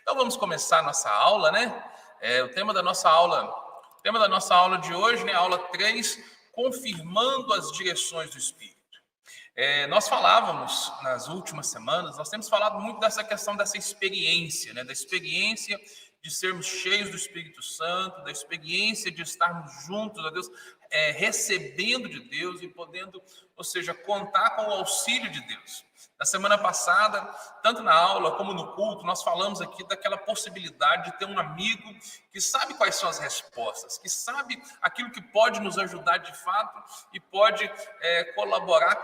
Então vamos começar a nossa aula, né? O tema da nossa aula de hoje, né? Aula 3, confirmando as direções do Espírito. Nós falávamos nas últimas semanas, nós temos falado muito dessa questão dessa experiência, né? Da experiência de sermos cheios do Espírito Santo, da experiência de estarmos juntos a Deus, recebendo de Deus e podendo, ou seja, contar com o auxílio de Deus. Na semana passada, tanto na aula como no culto, nós falamos aqui daquela possibilidade de ter um amigo que sabe quais são as respostas, que sabe aquilo que pode nos ajudar de fato e pode colaborar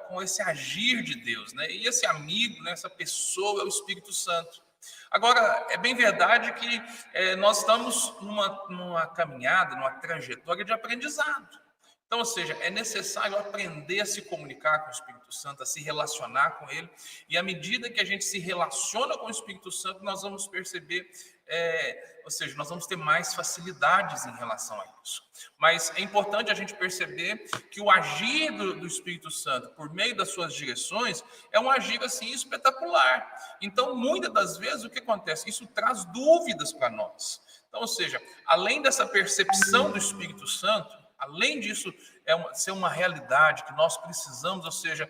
com esse agir de Deus, né? E esse amigo, né, essa pessoa é o Espírito Santo. Agora, é bem verdade que nós estamos numa caminhada, numa trajetória de aprendizado. Então, ou seja, é necessário aprender a se comunicar com o Espírito Santo, a se relacionar com ele. E à medida que a gente se relaciona com o Espírito Santo, nós vamos perceber, ou seja, nós vamos ter mais facilidades em relação a isso. Mas é importante a gente perceber que o agir do Espírito Santo, por meio das suas direções, é um agir assim espetacular. Então, muitas das vezes, o que acontece? Isso traz dúvidas para nós. Então, ou seja, além dessa percepção do Espírito Santo, além disso, ser uma realidade que nós precisamos, ou seja,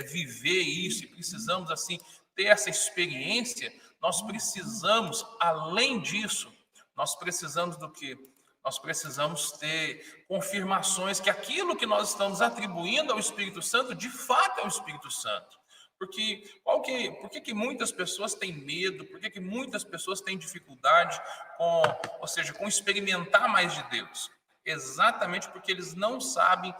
viver isso e precisamos, assim, ter essa experiência, nós precisamos, além disso, nós precisamos do quê? Nós precisamos ter confirmações que aquilo que nós estamos atribuindo ao Espírito Santo, de fato é o Espírito Santo. Por que muitas pessoas têm medo? Por que muitas pessoas têm dificuldade com experimentar mais de Deus? Exatamente porque eles não sabem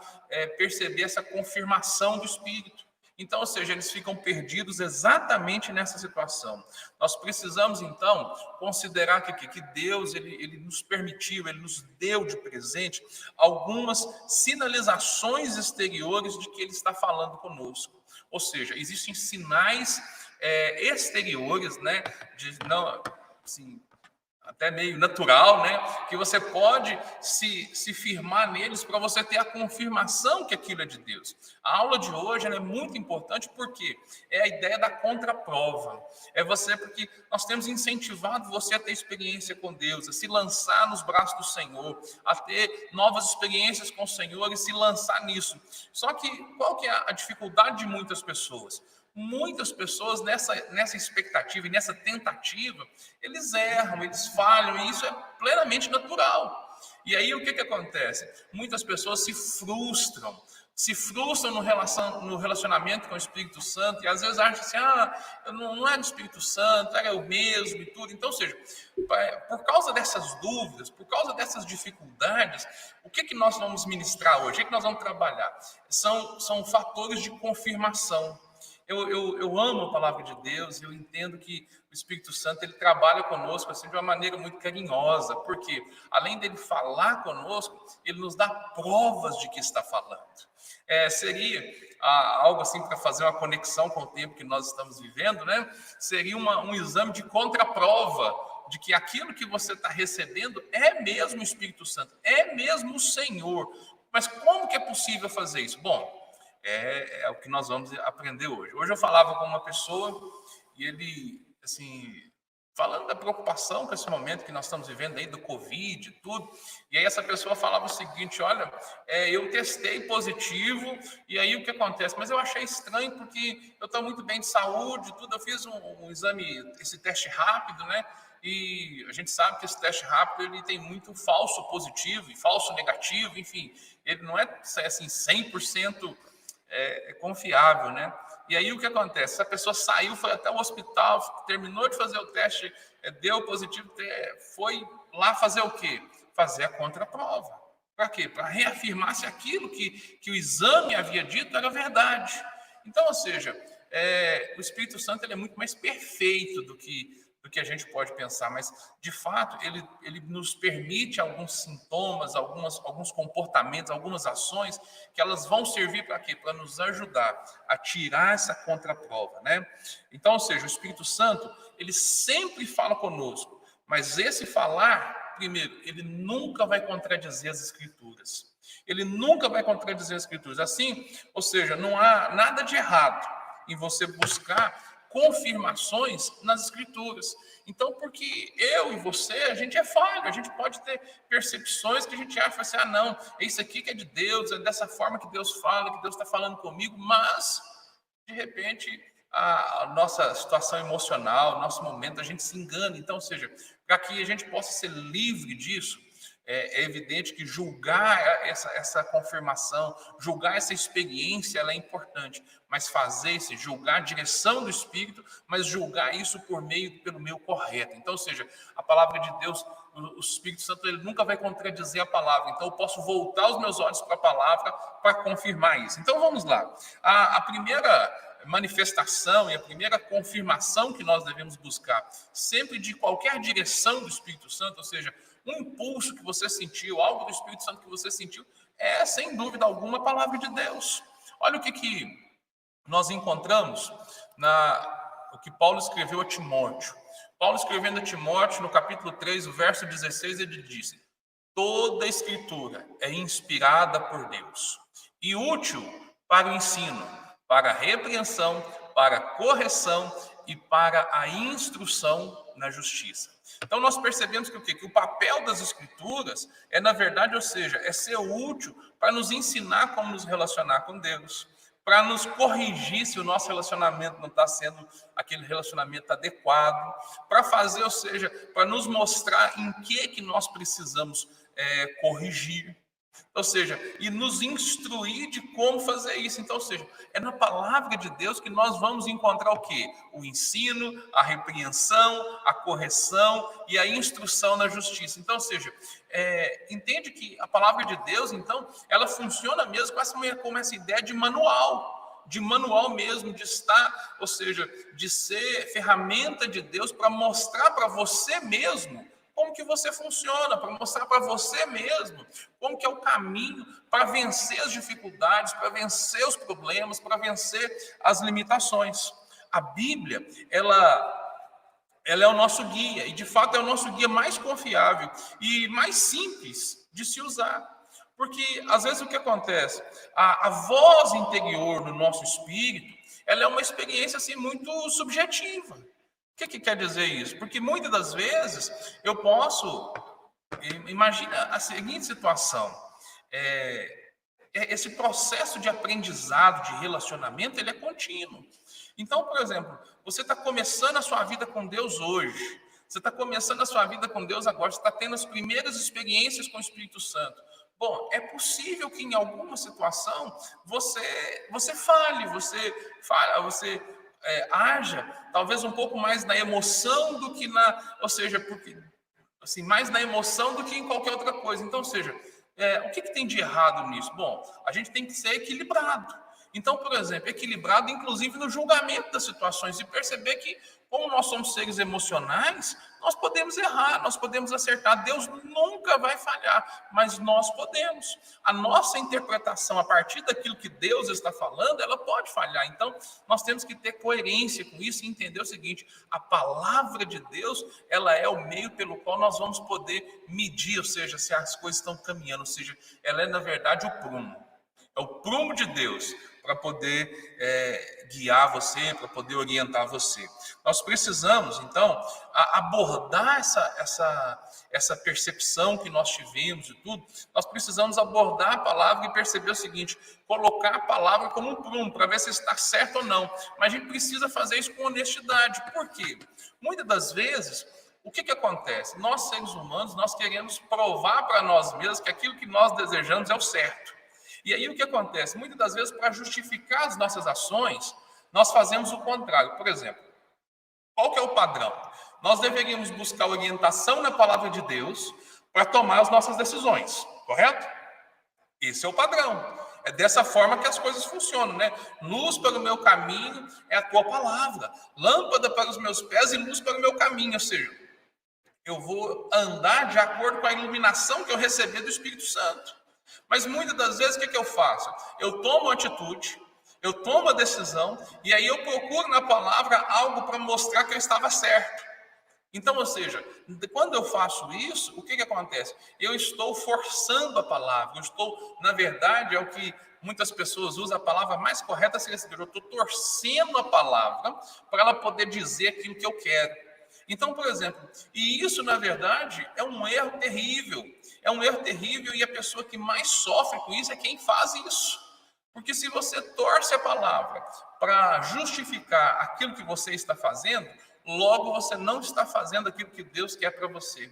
perceber essa confirmação do Espírito. Então, ou seja, eles ficam perdidos exatamente nessa situação. Nós precisamos, então, considerar que Deus ele nos permitiu, Ele nos deu de presente algumas sinalizações exteriores de que Ele está falando conosco. Ou seja, existem sinais exteriores, né, até meio natural, né? Que você pode se firmar neles para você ter a confirmação que aquilo é de Deus. A aula de hoje é muito importante porque é a ideia da contraprova. Porque nós temos incentivado você a ter experiência com Deus, a se lançar nos braços do Senhor, a ter novas experiências com o Senhor e se lançar nisso. Só que qual que é a dificuldade de muitas pessoas? Muitas pessoas nessa expectativa e nessa tentativa, eles erram, eles falham, e isso é plenamente natural. E aí o que acontece? Muitas pessoas se frustram no relacionamento com o Espírito Santo, e às vezes acham assim, não era o Espírito Santo, era eu mesmo e tudo. Então, ou seja, por causa dessas dúvidas, por causa dessas dificuldades, o que nós vamos ministrar hoje? O que nós vamos trabalhar? São fatores de confirmação. Eu amo a palavra de Deus, eu entendo que o Espírito Santo ele trabalha conosco assim, de uma maneira muito carinhosa, porque além dele falar conosco, ele nos dá provas de que está falando. Seria algo assim para fazer uma conexão com o tempo que nós estamos vivendo, né? Seria um exame de contraprova de que aquilo que você está recebendo é mesmo o Espírito Santo, é mesmo o Senhor. Mas como que é possível fazer isso? Bom, é o que nós vamos aprender hoje. Hoje eu falava com uma pessoa e ele, assim, falando da preocupação com esse momento que nós estamos vivendo aí do Covid e tudo, e aí essa pessoa falava o seguinte, olha, eu testei positivo e aí o que acontece? Mas eu achei estranho porque eu estou muito bem de saúde e tudo, eu fiz um exame, esse teste rápido, né? E a gente sabe que esse teste rápido ele tem muito falso positivo e falso negativo, enfim, ele não é assim 100% confiável, né? E aí o que acontece? Essa pessoa saiu, foi até o hospital, terminou de fazer o teste, deu positivo, foi lá fazer o quê? Fazer a contraprova. Para quê? Para reafirmar se aquilo que o exame havia dito era verdade. Então, ou seja, o Espírito Santo ele é muito mais perfeito do que a gente pode pensar, mas, de fato, ele nos permite alguns sintomas, alguns comportamentos, algumas ações, que elas vão servir para quê? Para nos ajudar a tirar essa contraprova, né? Então, ou seja, o Espírito Santo, ele sempre fala conosco, mas esse falar, primeiro, ele nunca vai contradizer as Escrituras. Ele nunca vai contradizer as Escrituras. Assim, ou seja, não há nada de errado em você buscar confirmações nas Escrituras. Então, porque eu e você, a gente é falho, a gente pode ter percepções que a gente acha assim, não, é isso aqui que é de Deus, é dessa forma que Deus fala, que Deus está falando comigo, mas, de repente, a nossa situação emocional, nosso momento, a gente se engana. Então, ou seja, para que a gente possa ser livre disso, é evidente que julgar essa confirmação, julgar essa experiência, ela é importante, mas julgar a direção do Espírito, mas julgar isso pelo meio correto. Então, ou seja, a palavra de Deus, o Espírito Santo, ele nunca vai contradizer a palavra, então eu posso voltar os meus olhos para a palavra para confirmar isso. Então, vamos lá. A primeira manifestação e a primeira confirmação que nós devemos buscar, sempre de qualquer direção do Espírito Santo, ou seja, um impulso que você sentiu, algo do Espírito Santo que você sentiu, é, sem dúvida alguma, a palavra de Deus. Olha o que nós encontramos o que Paulo escreveu a Timóteo. Paulo escrevendo a Timóteo, no capítulo 3, o verso 16, ele disse: toda a Escritura é inspirada por Deus e útil para o ensino, para a repreensão, para a correção e para a instrução na justiça. Então, nós percebemos que o quê? Que o papel das Escrituras é, na verdade, ou seja, é ser útil para nos ensinar como nos relacionar com Deus, para nos corrigir se o nosso relacionamento não está sendo aquele relacionamento adequado, para fazer, ou seja, para nos mostrar em que nós precisamos corrigir. Ou seja, e nos instruir de como fazer isso. Então, ou seja, é na palavra de Deus que nós vamos encontrar o quê? O ensino, a repreensão, a correção e a instrução na justiça. Então, ou seja, entende que a palavra de Deus, então, ela funciona mesmo com essa ideia de manual mesmo, de estar, ou seja, de ser ferramenta de Deus para mostrar para você mesmo como que você funciona, para mostrar para você mesmo como que é o caminho para vencer as dificuldades, para vencer os problemas, para vencer as limitações. A Bíblia, ela é o nosso guia, e de fato é o nosso guia mais confiável e mais simples de se usar. Porque, às vezes, o que acontece? A voz interior no nosso espírito, ela é uma experiência assim, muito subjetiva. O que quer dizer isso? Porque muitas das vezes eu posso... Imagina a seguinte situação. Esse processo de aprendizado, de relacionamento, ele é contínuo. Então, por exemplo, você está começando a sua vida com Deus hoje. Você está começando a sua vida com Deus agora. Você está tendo as primeiras experiências com o Espírito Santo. Bom, é possível que em alguma situação você falhe, você haja talvez um pouco mais na emoção do que ou seja, porque assim, mais na emoção do que em qualquer outra coisa. Então, ou seja, o que tem de errado nisso? Bom, a gente tem que ser equilibrado. Então, por exemplo, equilibrado inclusive no julgamento das situações e perceber que, como nós somos seres emocionais, nós podemos errar, nós podemos acertar. Deus nunca vai falhar, mas nós podemos. A nossa interpretação a partir daquilo que Deus está falando, ela pode falhar. Então, nós temos que ter coerência com isso e entender o seguinte: a palavra de Deus, ela é o meio pelo qual nós vamos poder medir, ou seja, se as coisas estão caminhando, ou seja, ela é, na verdade, o prumo. É o prumo de Deus para poder guiar você, para poder orientar você. Nós precisamos, então, abordar essa percepção que nós tivemos e tudo. Nós precisamos abordar a palavra e perceber o seguinte: colocar a palavra como um prumo, para ver se está certo ou não. Mas a gente precisa fazer isso com honestidade. Por quê? Muitas das vezes, o que acontece? Nós, seres humanos, nós queremos provar para nós mesmos que aquilo que nós desejamos é o certo. E aí o que acontece? Muitas das vezes, para justificar as nossas ações, nós fazemos o contrário. Por exemplo, qual que é o padrão? Nós deveríamos buscar orientação na palavra de Deus para tomar as nossas decisões, correto? Esse é o padrão. É dessa forma que as coisas funcionam, né? Luz para o meu caminho é a tua palavra. Lâmpada para os meus pés e luz para o meu caminho. Ou seja, eu vou andar de acordo com a iluminação que eu recebi do Espírito Santo. Mas muitas das vezes, o que eu faço? Eu tomo atitude, eu tomo a decisão, e aí eu procuro na palavra algo para mostrar que eu estava certo. Então, ou seja, quando eu faço isso, o que acontece? Eu estou forçando a palavra, eu estou, na verdade, é o que muitas pessoas usam, a palavra mais correta seria assim, eu estou torcendo a palavra para ela poder dizer aquilo que eu quero. Então, por exemplo, e isso, na verdade, é um erro terrível. É um erro terrível e a pessoa que mais sofre com isso é quem faz isso. Porque se você torce a palavra para justificar aquilo que você está fazendo, logo você não está fazendo aquilo que Deus quer para você.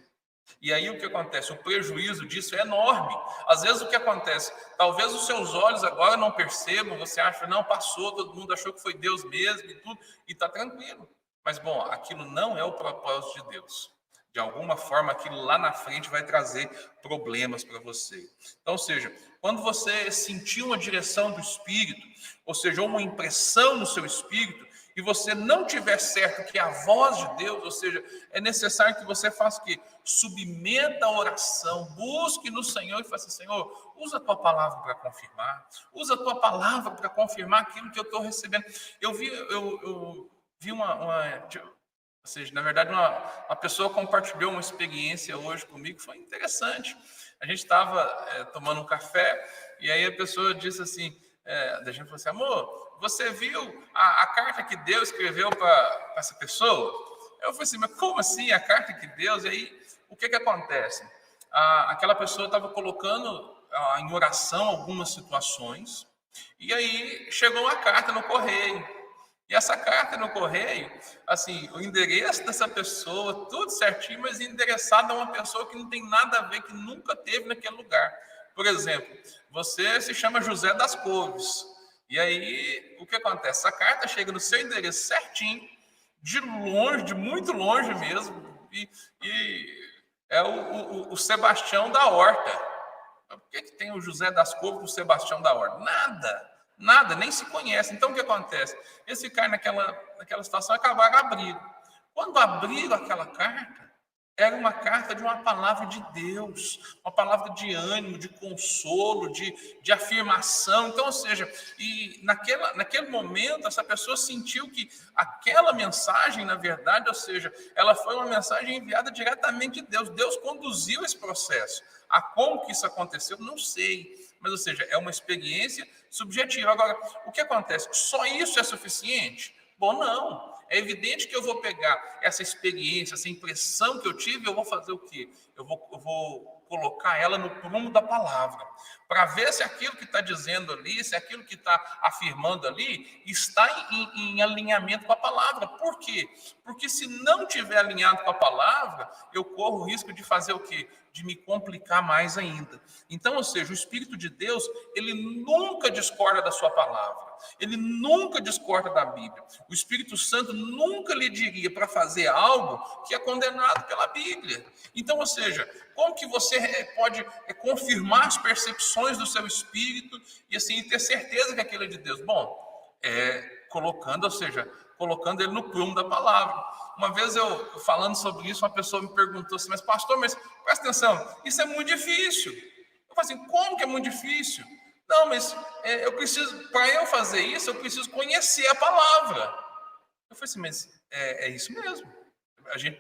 E aí o que acontece? O prejuízo disso é enorme. Às vezes o que acontece? Talvez os seus olhos agora não percebam, você acha, não, passou, todo mundo achou que foi Deus mesmo e tudo, e está tranquilo. Mas, bom, aquilo não é o propósito de Deus. De alguma forma, aquilo lá na frente vai trazer problemas para você. Então, ou seja, quando você sentir uma direção do Espírito, ou seja, uma impressão no seu Espírito, e você não tiver certo que é a voz de Deus, ou seja, é necessário que você faça o quê? Submeta a oração, busque no Senhor e faça assim, Senhor, usa a tua palavra para confirmar, usa a tua palavra para confirmar aquilo que eu estou recebendo. Eu vi ou seja, na verdade, uma pessoa compartilhou uma experiência hoje comigo, foi interessante. A gente estava tomando um café, e aí a pessoa disse assim, a gente falou assim, amor, você viu a carta que Deus escreveu para essa pessoa? Eu falei assim, mas como assim a carta que Deus? E aí, o que acontece? Aquela pessoa estava colocando em oração algumas situações, e aí chegou uma carta no correio. E essa carta no correio, assim, o endereço dessa pessoa, tudo certinho, mas endereçado a uma pessoa que não tem nada a ver, que nunca teve naquele lugar. Por exemplo, você se chama José das Couves. E aí, o que acontece? Essa carta chega no seu endereço certinho, de longe, de muito longe mesmo, e é o Sebastião da Horta. Por que tem o José das Couves e o Sebastião da Horta? Nada, nem se conhece. Então, o que acontece? Esse cara, naquela situação, acabaram abrindo. Quando abriram aquela carta, era uma carta de uma palavra de Deus, uma palavra de ânimo, de consolo, de afirmação. Então, ou seja, e naquele momento, essa pessoa sentiu que aquela mensagem, na verdade, ou seja, ela foi uma mensagem enviada diretamente de Deus. Deus conduziu esse processo. A como que isso aconteceu, não sei. Mas, ou seja, é uma experiência subjetiva. Agora, o que acontece? Só isso é suficiente? Bom, não. É evidente que eu vou pegar essa experiência, essa impressão que eu tive, eu vou fazer o quê? Eu vou colocar ela no prumo da palavra, para ver se aquilo que está dizendo ali, se aquilo que está afirmando ali, está em alinhamento com a palavra. Por quê? Porque se não tiver alinhado com a palavra, eu corro o risco de fazer o quê? De me complicar mais ainda. Então, ou seja, o Espírito de Deus, ele nunca discorda da sua palavra. Ele nunca discorda da Bíblia. O Espírito Santo nunca lhe diria para fazer algo que é condenado pela Bíblia. Então, ou seja, como que você pode confirmar as percepções do seu Espírito e assim ter certeza que aquilo é de Deus? Bom, colocando ele no prumo da palavra. Uma vez eu falando sobre isso, uma pessoa me perguntou assim, mas pastor, mas presta atenção, isso é muito difícil. Eu falei assim, como que é muito difícil? Não, mas para eu fazer isso, eu preciso conhecer a palavra. Eu falei assim, mas é isso mesmo.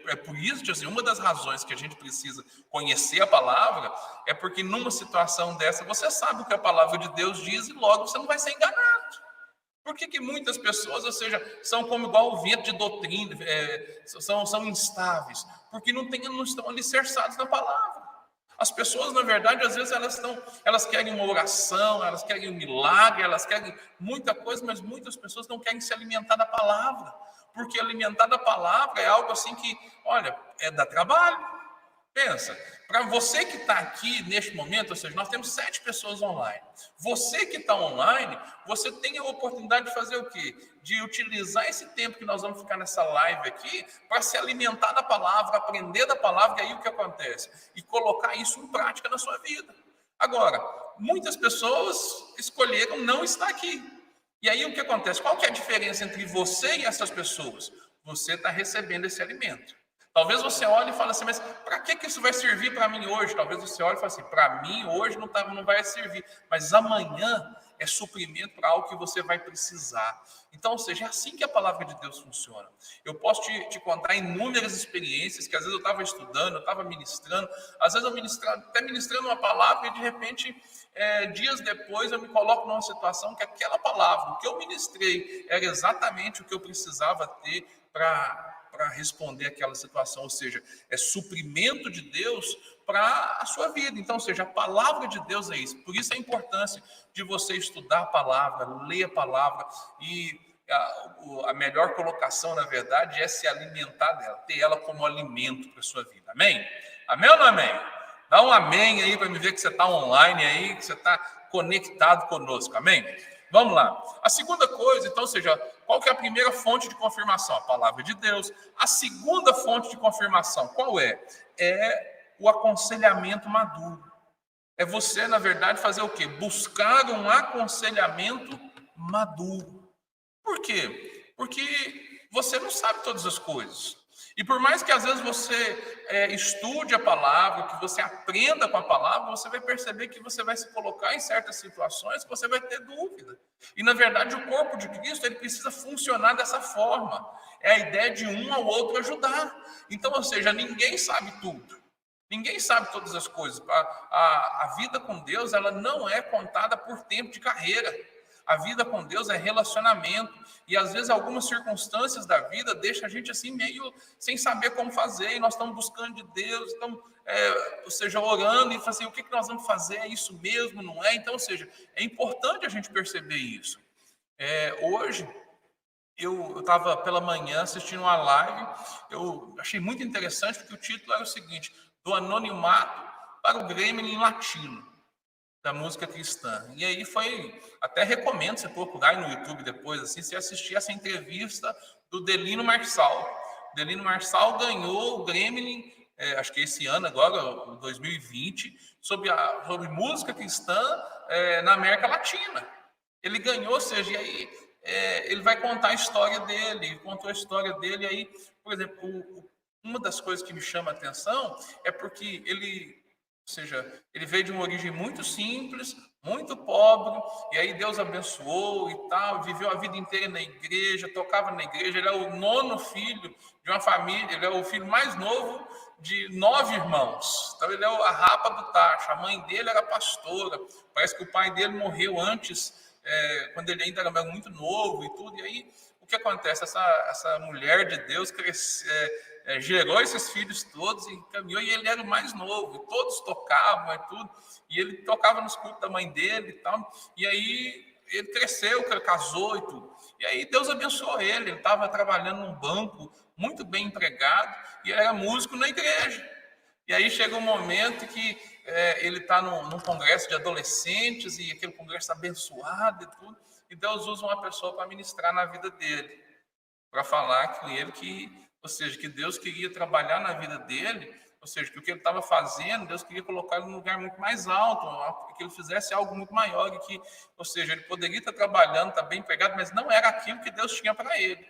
É por isso, assim, uma das razões que a gente precisa conhecer a palavra é porque numa situação dessa você sabe o que a palavra de Deus diz e logo você não vai ser enganado. Por que muitas pessoas, ou seja, são como igual o vento de doutrina, são instáveis? Porque não estão alicerçados na palavra. As pessoas, na verdade, às vezes elas querem uma oração, elas querem um milagre, elas querem muita coisa, mas muitas pessoas não querem se alimentar da palavra. Porque alimentar da palavra é algo assim que, olha, dá trabalho. Pensa, para você que está aqui neste momento, ou seja, nós temos 7 pessoas online. Você que está online, você tem a oportunidade de fazer o quê? De utilizar esse tempo que nós vamos ficar nessa live aqui para se alimentar da palavra, aprender da palavra, e aí o que acontece? E colocar isso em prática na sua vida. Agora, muitas pessoas escolheram não estar aqui. E aí o que acontece? Qual que é a diferença entre você e essas pessoas? Você está recebendo esse alimento. Talvez você olhe e fale assim, mas para que isso vai servir para mim hoje? Talvez você olhe e fale assim, para mim hoje não vai servir, mas amanhã é suprimento para algo que você vai precisar. Então, ou seja, é assim que a palavra de Deus funciona. Eu posso te contar inúmeras experiências que às vezes eu estava estudando, eu estava ministrando, às vezes eu até ministrando uma palavra e de repente, dias depois eu me coloco numa situação que aquela palavra, o que eu ministrei, era exatamente o que eu precisava ter para responder aquela situação, ou seja, é suprimento de Deus para a sua vida. Então, ou seja, a palavra de Deus é isso. Por isso a importância de você estudar a palavra, ler a palavra e a melhor colocação, na verdade, é se alimentar dela, ter ela como alimento para a sua vida. Amém? Amém ou não amém? Dá um amém aí para me ver que você está online aí, que você está conectado conosco. Amém? Vamos lá. A segunda coisa, então, ou seja, qual que é a primeira fonte de confirmação? A palavra de Deus. A segunda fonte de confirmação, qual é? É o aconselhamento maduro. É você, na verdade, fazer o quê? Buscar um aconselhamento maduro. Por quê? Porque você não sabe todas as coisas. E por mais que às vezes você estude a palavra, que você aprenda com a palavra, você vai perceber que você vai se colocar em certas situações que você vai ter dúvida. E na verdade o corpo de Cristo ele precisa funcionar dessa forma. É a ideia de um ao outro ajudar. Então, ou seja, ninguém sabe tudo. Ninguém sabe todas as coisas. A vida com Deus ela não é contada por tempo de carreira. A vida com Deus é relacionamento. E às vezes algumas circunstâncias da vida deixam a gente assim meio sem saber como fazer. E nós estamos buscando de Deus, estamos, ou seja, orando e assim, o que nós vamos fazer? É isso mesmo, não é? Então, ou seja, é importante a gente perceber isso. Hoje, eu estava pela manhã assistindo uma live, eu achei muito interessante porque o título era o seguinte, do anonimato para o Grêmio latino. Da música cristã. E aí até recomendo você procurar no YouTube depois, assim, você assistir essa entrevista do Delino Marçal. Delino Marçal ganhou o Grêmio, acho que esse ano agora, 2020, sobre música cristã na América Latina. Ele ganhou, ou seja, e aí ele vai contar a história dele, ele contou a história dele, e aí, por exemplo, uma das coisas que me chama a atenção é porque ou seja, ele veio de uma origem muito simples, muito pobre, e aí Deus abençoou e tal, viveu a vida inteira na igreja, tocava na igreja, ele é o 9º filho de uma família, ele é o filho mais novo de 9 irmãos. Então ele é a rapa do tacho, a mãe dele era pastora, parece que o pai dele morreu antes, quando ele ainda era muito novo e tudo, e aí o que acontece? Essa mulher de Deus gerou esses filhos todos e caminhou, e ele era o mais novo, e todos tocavam e tudo, e ele tocava nos cultos da mãe dele e tal, e aí ele cresceu, casou e tudo, e aí Deus abençoou ele estava trabalhando num banco, muito bem empregado, e ele era músico na igreja, e aí chega um momento que ele está num congresso de adolescentes, e aquele congresso abençoado e tudo, e Deus usa uma pessoa para ministrar na vida dele, para falar com ele ou seja, que Deus queria trabalhar na vida dele, ou seja, que o que ele estava fazendo, Deus queria colocar ele num lugar muito mais alto, que ele fizesse algo muito maior, ou seja, ele poderia estar trabalhando, estar bem empregado, mas não era aquilo que Deus tinha para ele.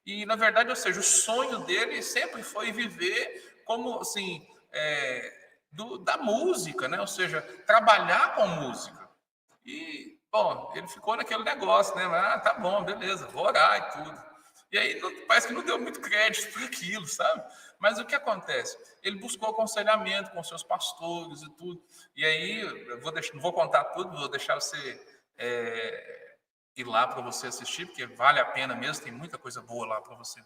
E, na verdade, ou seja, o sonho dele sempre foi viver como, assim, da música, né? Ou seja, trabalhar com música. E, bom, ele ficou naquele negócio, né? Tá bom, beleza, vou orar e tudo. E aí parece que não deu muito crédito por aquilo, sabe? Mas o que acontece? Ele buscou aconselhamento com seus pastores e tudo. E aí, não vou contar tudo, vou deixar você ir lá para você assistir, porque vale a pena mesmo, tem muita coisa boa lá para você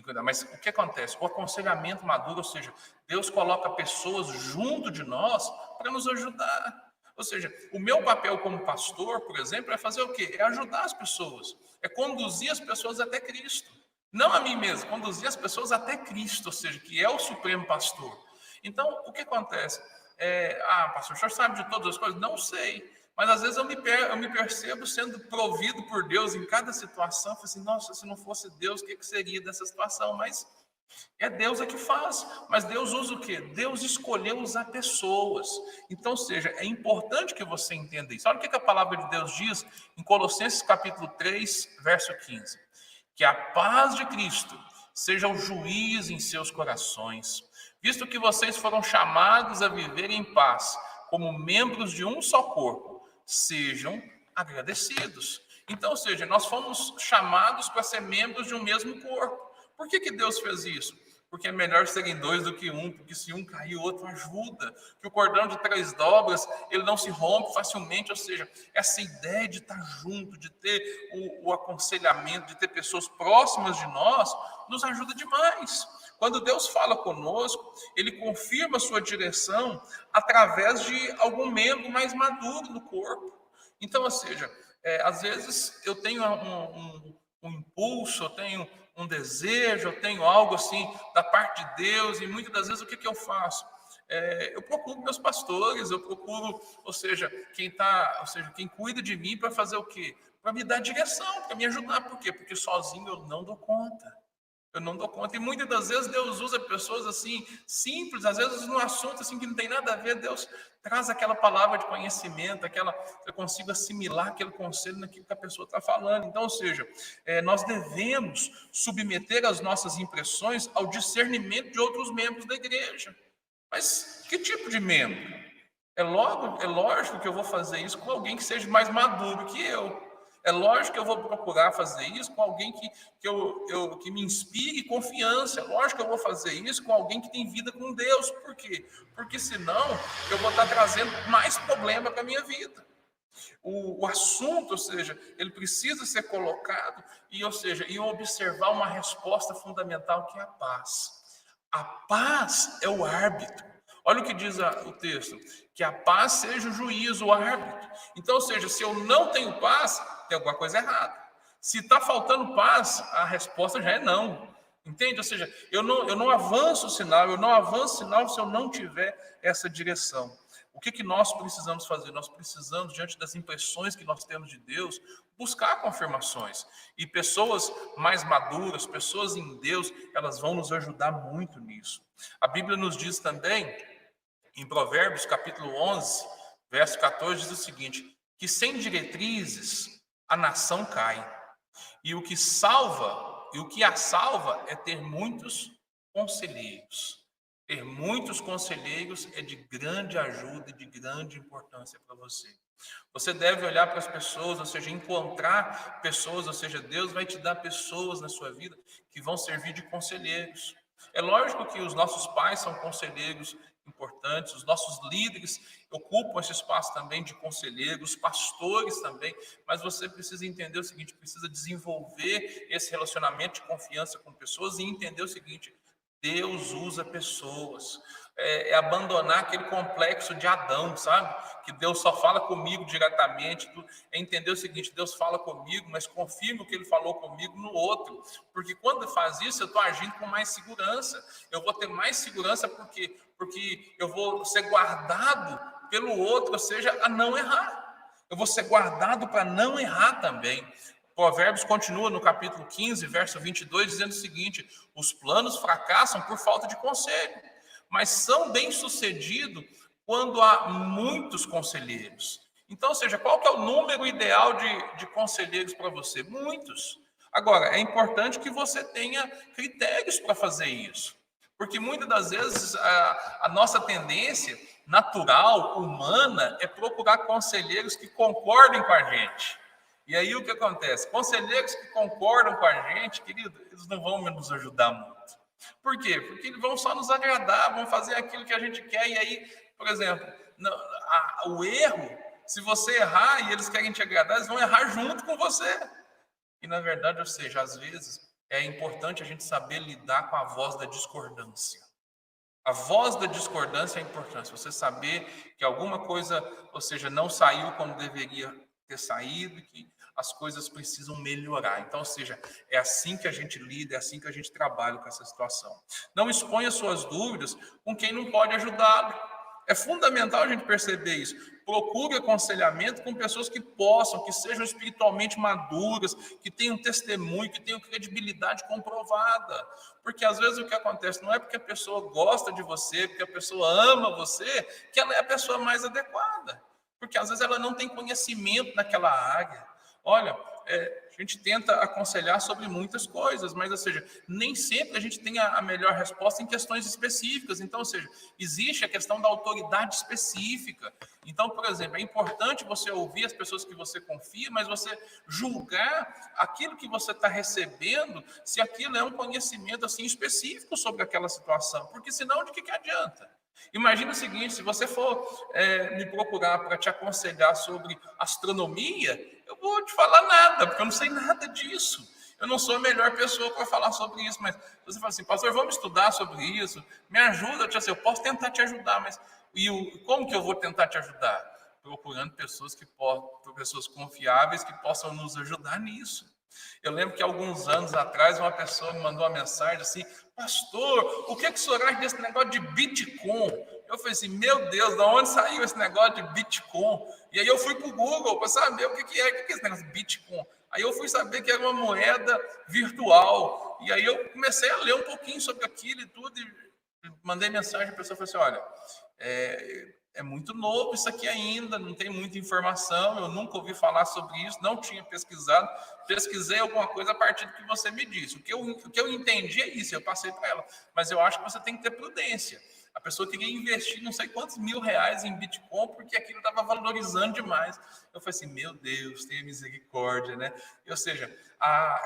cuidar. Mas o que acontece? O aconselhamento maduro, ou seja, Deus coloca pessoas junto de nós para nos ajudar. Ou seja, o meu papel como pastor, por exemplo, é fazer o quê? É ajudar as pessoas, é conduzir as pessoas até Cristo. Não a mim mesmo, conduzir as pessoas até Cristo, ou seja, que é o supremo pastor. Então, o que acontece? Pastor, o senhor sabe de todas as coisas? Não sei. Mas às vezes eu me percebo sendo provido por Deus em cada situação. Eu falo assim, nossa, se não fosse Deus, o que seria dessa situação? Mas é Deus que faz. Mas Deus usa o quê? Deus escolheu usar pessoas. Então, ou seja, é importante que você entenda isso. Olha o que a palavra de Deus diz em Colossenses capítulo 3, verso 15. Que a paz de Cristo seja o juiz em seus corações, visto que vocês foram chamados a viver em paz, como membros de um só corpo, sejam agradecidos. Então, ou seja, nós fomos chamados para ser membros de um mesmo corpo. Por que Deus fez isso? Porque é melhor serem dois do que um, porque se um cair, o outro ajuda. Que o cordão de 3 dobras, ele não se rompe facilmente, ou seja, essa ideia de estar junto, de ter o aconselhamento, de ter pessoas próximas de nós, nos ajuda demais. Quando Deus fala conosco, ele confirma a sua direção através de algum membro mais maduro do corpo. Então, ou seja, às vezes eu tenho um impulso, eu tenho um desejo, eu tenho algo assim da parte de Deus, e muitas das vezes o que eu faço? Eu procuro meus pastores, eu procuro, ou seja, quem cuida de mim para fazer o quê? Para me dar direção, para me ajudar. Por quê? Porque sozinho eu não dou conta. Eu não dou conta. E muitas das vezes Deus usa pessoas assim, simples, às vezes num assunto assim que não tem nada a ver, Deus traz aquela palavra de conhecimento, eu consigo assimilar aquele conselho naquilo que a pessoa está falando. Então, ou seja, nós devemos submeter as nossas impressões ao discernimento de outros membros da igreja. Mas que tipo de membro? É lógico que eu vou fazer isso com alguém que seja mais maduro que eu. É lógico que eu vou procurar fazer isso com alguém que me inspire confiança. É lógico que eu vou fazer isso com alguém que tem vida com Deus. Por quê? Porque senão eu vou estar trazendo mais problema para a minha vida. O assunto, ou seja, ele precisa ser colocado e observar uma resposta fundamental que é a paz. A paz é o árbitro. Olha o que diz o texto, que a paz seja o juiz, o árbitro. Então, ou seja, se eu não tenho paz, tem alguma coisa errada. Se está faltando paz, a resposta já é não. Entende? Ou seja, eu não avanço o sinal, se eu não tiver essa direção. O que nós precisamos fazer? Nós precisamos, diante das impressões que nós temos de Deus, buscar confirmações. E pessoas mais maduras, pessoas em Deus, elas vão nos ajudar muito nisso. A Bíblia nos diz também, em Provérbios, capítulo 11, verso 14, diz o seguinte, que sem diretrizes a nação cai. E o que a salva é ter muitos conselheiros. Ter muitos conselheiros é de grande ajuda e de grande importância para você. Você deve olhar para as pessoas, ou seja, encontrar pessoas, ou seja, Deus vai te dar pessoas na sua vida que vão servir de conselheiros. É lógico que os nossos pais são conselheiros importantes, os nossos líderes ocupam esse espaço também de conselheiros, pastores também, mas você precisa entender o seguinte, precisa desenvolver esse relacionamento de confiança com pessoas e entender o seguinte, Deus usa pessoas. É abandonar aquele complexo de Adão, sabe? Que Deus só fala comigo diretamente. É entender o seguinte, Deus fala comigo, mas confirma o que ele falou comigo no outro. Porque quando faz isso, eu estou agindo com mais segurança. Eu vou ter mais segurança porque eu vou ser guardado pelo outro, ou seja, a não errar. Eu vou ser guardado para não errar também. Provérbios continua no capítulo 15, verso 22, dizendo o seguinte, os planos fracassam por falta de conselho, mas são bem-sucedidos quando há muitos conselheiros. Então, ou seja, qual que é o número ideal de conselheiros para você? Muitos. Agora, é importante que você tenha critérios para fazer isso, porque muitas das vezes a nossa tendência natural, humana, é procurar conselheiros que concordem com a gente. E aí o que acontece? Conselheiros que concordam com a gente, querido, eles não vão nos ajudar muito. Por quê? Porque eles vão só nos agradar, vão fazer aquilo que a gente quer. E aí, por exemplo, o erro, se você errar e eles querem te agradar, eles vão errar junto com você. E na verdade, ou seja, às vezes é importante a gente saber lidar com a voz da discordância. A voz da discordância é importante. Você saber que alguma coisa, ou seja, não saiu como deveria ter saído, que as coisas precisam melhorar. Então, ou seja, é assim que a gente lida, é assim que a gente trabalha com essa situação. Não exponha suas dúvidas com quem não pode ajudá-lo. É fundamental a gente perceber isso. Procure aconselhamento com pessoas que possam, que sejam espiritualmente maduras, que tenham testemunho, que tenham credibilidade comprovada. Porque às vezes o que acontece não é porque a pessoa gosta de você, porque a pessoa ama você, que ela é a pessoa mais adequada. Porque às vezes ela não tem conhecimento naquela área. Olha, a gente tenta aconselhar sobre muitas coisas, mas, ou seja, nem sempre a gente tem a melhor resposta em questões específicas. Então, ou seja, existe a questão da autoridade específica. Então, por exemplo, é importante você ouvir as pessoas que você confia, mas você julgar aquilo que você está recebendo, se aquilo é um conhecimento assim específico sobre aquela situação, porque senão de que adianta? Imagina o seguinte, se você for me procurar para te aconselhar sobre astronomia, eu vou te falar nada, porque eu não sei nada disso. Eu não sou a melhor pessoa para falar sobre isso, mas você fala assim, pastor, vamos estudar sobre isso, me ajuda, eu posso tentar te ajudar, mas como que eu vou tentar te ajudar? Procurando pessoas confiáveis que possam nos ajudar nisso. Eu lembro que alguns anos atrás uma pessoa me mandou uma mensagem assim, pastor, o que o senhor acha desse negócio de Bitcoin? Eu falei assim, meu Deus, de onde saiu esse negócio de Bitcoin? E aí eu fui para o Google para saber o que é esse negócio de Bitcoin. Aí eu fui saber que era uma moeda virtual. E aí eu comecei a ler um pouquinho sobre aquilo e tudo, e mandei mensagem, a pessoa falou assim, olha, é muito novo isso aqui ainda, não tem muita informação, eu nunca ouvi falar sobre isso, não tinha pesquisado, pesquisei alguma coisa a partir do que você me disse. O que eu entendi é isso, eu passei para ela, mas eu acho que você tem que ter prudência. A pessoa queria investir não sei quantos R$ 1.000 em Bitcoin, porque aquilo estava valorizando demais. Eu falei assim, meu Deus, tenha misericórdia, né? Ou seja,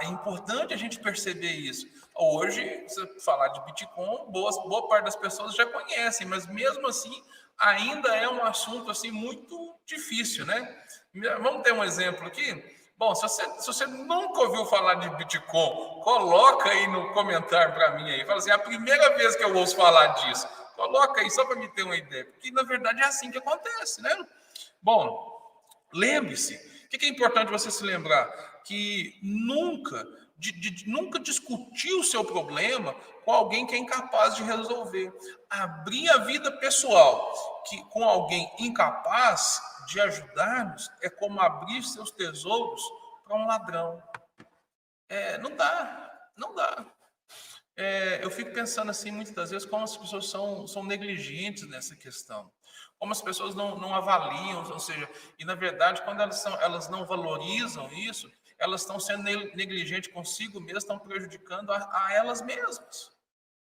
é importante a gente perceber isso. Hoje, se falar de Bitcoin, boa parte das pessoas já conhecem, mas mesmo assim, ainda é um assunto assim muito difícil, né? Vamos ter um exemplo aqui? Bom, se você nunca ouviu falar de Bitcoin, coloca aí no comentário para mim aí. Fala assim, é a primeira vez que eu ouço falar disso. Coloca aí só para me ter uma ideia, porque na verdade é assim que acontece, né? Bom, lembre-se, o que é importante você se lembrar? Que nunca discutir o seu problema com alguém que é incapaz de resolver. Abrir a vida pessoal com alguém incapaz de ajudar-nos é como abrir seus tesouros para um ladrão. Não dá. Eu fico pensando assim, muitas das vezes, como as pessoas são negligentes nessa questão. Como as pessoas não avaliam, ou seja, e na verdade, quando elas não valorizam isso, elas estão sendo negligentes consigo mesmas, estão prejudicando a elas mesmas.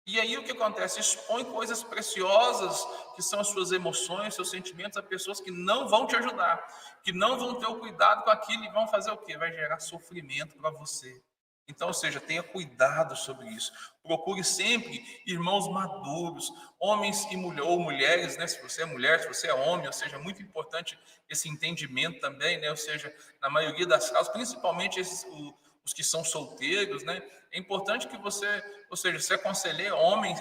E aí o que acontece? Expõe coisas preciosas, que são as suas emoções, seus sentimentos, a pessoas que não vão te ajudar, que não vão ter o cuidado com aquilo e vão fazer o quê? Vai gerar sofrimento para você. Então, ou seja, tenha cuidado sobre isso. Procure sempre irmãos maduros, homens e ou mulheres, né? Se você é mulher, se você é homem, ou seja, é muito importante esse entendimento também, né? Ou seja, na maioria das causas, principalmente os que são solteiros, né? É importante que você, ou seja, se aconselha homem,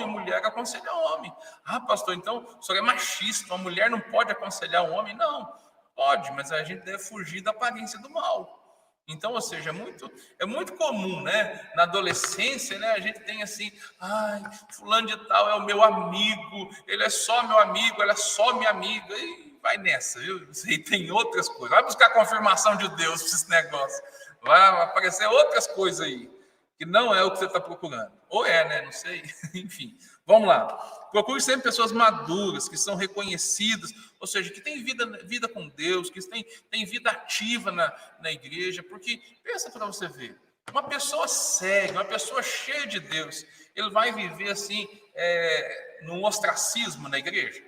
mulher aconselha homem. Ah, pastor, então o senhor é machista, uma mulher não pode aconselhar um homem? Não, pode, mas a gente deve fugir da aparência do mal. Então, ou seja, é muito comum, né? Na adolescência, né? A gente tem assim, ai, fulano de tal é o meu amigo, ele é só meu amigo, ela é só minha amiga, e vai nessa, viu? E tem outras coisas. Vai buscar confirmação de Deus para esse negócio. Vai aparecer outras coisas aí, que não é o que você está procurando. Ou é, né? Não sei. Enfim, vamos lá. Procure sempre pessoas maduras, que são reconhecidas, ou seja, que têm vida com Deus, que têm vida ativa na igreja, porque, pensa para você ver, uma pessoa séria, uma pessoa cheia de Deus, ele vai viver assim, num ostracismo na igreja?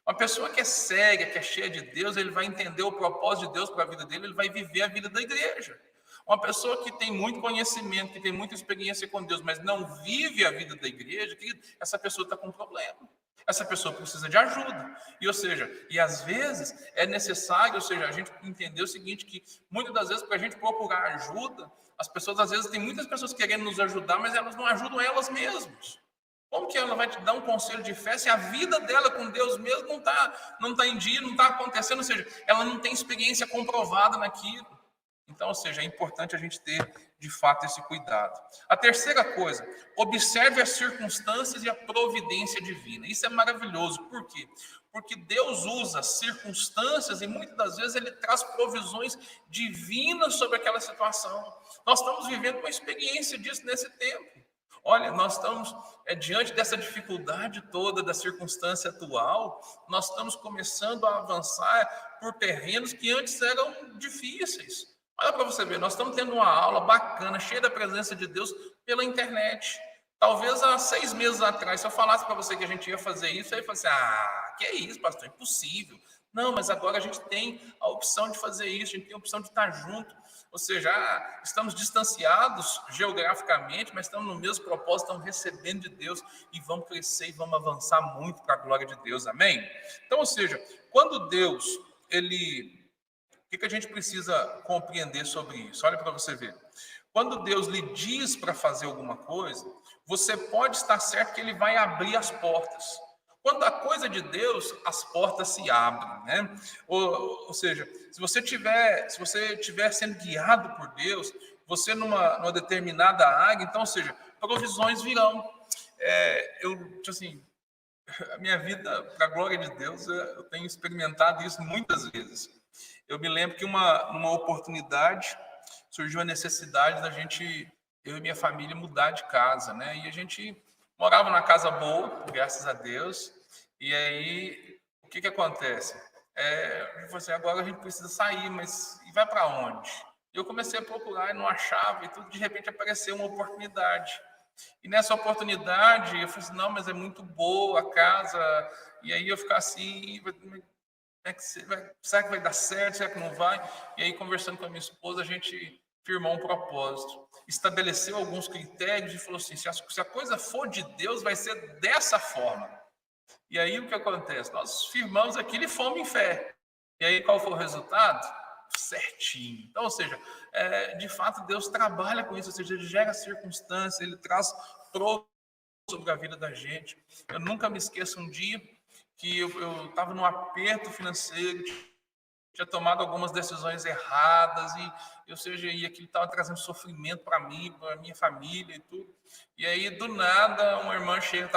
Uma pessoa que é séria, que é cheia de Deus, ele vai entender o propósito de Deus para a vida dele, ele vai viver a vida da igreja. Uma pessoa que tem muito conhecimento, que tem muita experiência com Deus, mas não vive a vida da igreja, essa pessoa está com um problema. Essa pessoa precisa de ajuda. E às vezes é necessário, ou seja, a gente entender o seguinte, que muitas das vezes para a gente procurar ajuda, as pessoas, às vezes, tem muitas pessoas querendo nos ajudar, mas elas não ajudam elas mesmas. Como que ela vai te dar um conselho de fé se a vida dela com Deus mesmo não tá em dia, não está acontecendo, ou seja, ela não tem experiência comprovada naquilo. Então, ou seja, é importante a gente ter, de fato, esse cuidado. A terceira coisa, observe as circunstâncias e a providência divina. Isso é maravilhoso. Por quê? Porque Deus usa circunstâncias e muitas das vezes Ele traz provisões divinas sobre aquela situação. Nós estamos vivendo uma experiência disso nesse tempo. Olha, nós estamos diante dessa dificuldade toda da circunstância atual, nós estamos começando a avançar por terrenos que antes eram difíceis. Olha para você ver, nós estamos tendo uma aula bacana, cheia da presença de Deus pela internet. Talvez há 6 meses atrás, se eu falasse para você que a gente ia fazer isso, aí você falasse, que é isso, pastor, impossível. Não, mas agora a gente tem a opção de fazer isso, a gente tem a opção de estar junto. Ou seja, estamos distanciados geograficamente, mas estamos no mesmo propósito, estamos recebendo de Deus e vamos crescer e vamos avançar muito para a glória de Deus, amém? Então, ou seja, quando Deus, o que a gente precisa compreender sobre isso? Olha para você ver. Quando Deus lhe diz para fazer alguma coisa, você pode estar certo que ele vai abrir as portas. Quando a coisa é de Deus, as portas se abrem, né? Ou seja, se você estiver sendo guiado por Deus, você numa determinada área, então, ou seja, provisões virão. Assim, a minha vida, para a glória de Deus, eu tenho experimentado isso muitas vezes. Eu me lembro que numa oportunidade surgiu a necessidade da gente, eu e minha família, mudar de casa, né? E a gente morava numa casa boa, graças a Deus. E aí, o que acontece? Eu falei assim, agora a gente precisa sair, mas e vai para onde? Eu comecei a procurar e não achava, e tudo de repente apareceu uma oportunidade. E nessa oportunidade, eu falei assim, não, mas é muito boa a casa. E aí eu ficar assim, será que vai dar certo? Será que não vai? E aí, conversando com a minha esposa, a gente firmou um propósito, estabeleceu alguns critérios e falou assim, se a coisa for de Deus, vai ser dessa forma. E aí, o que acontece? Nós firmamos aquilo e fomos em fé. E aí, qual foi o resultado? Certinho. Então, ou seja, de fato, Deus trabalha com isso, ou seja, ele gera circunstâncias, ele traz provisões sobre a vida da gente. Eu nunca me esqueço um dia que eu estava num aperto financeiro, tinha tomado algumas decisões erradas, ou seja, e aquilo estava trazendo sofrimento para mim, para minha família e tudo. E aí, do nada, uma irmã chega,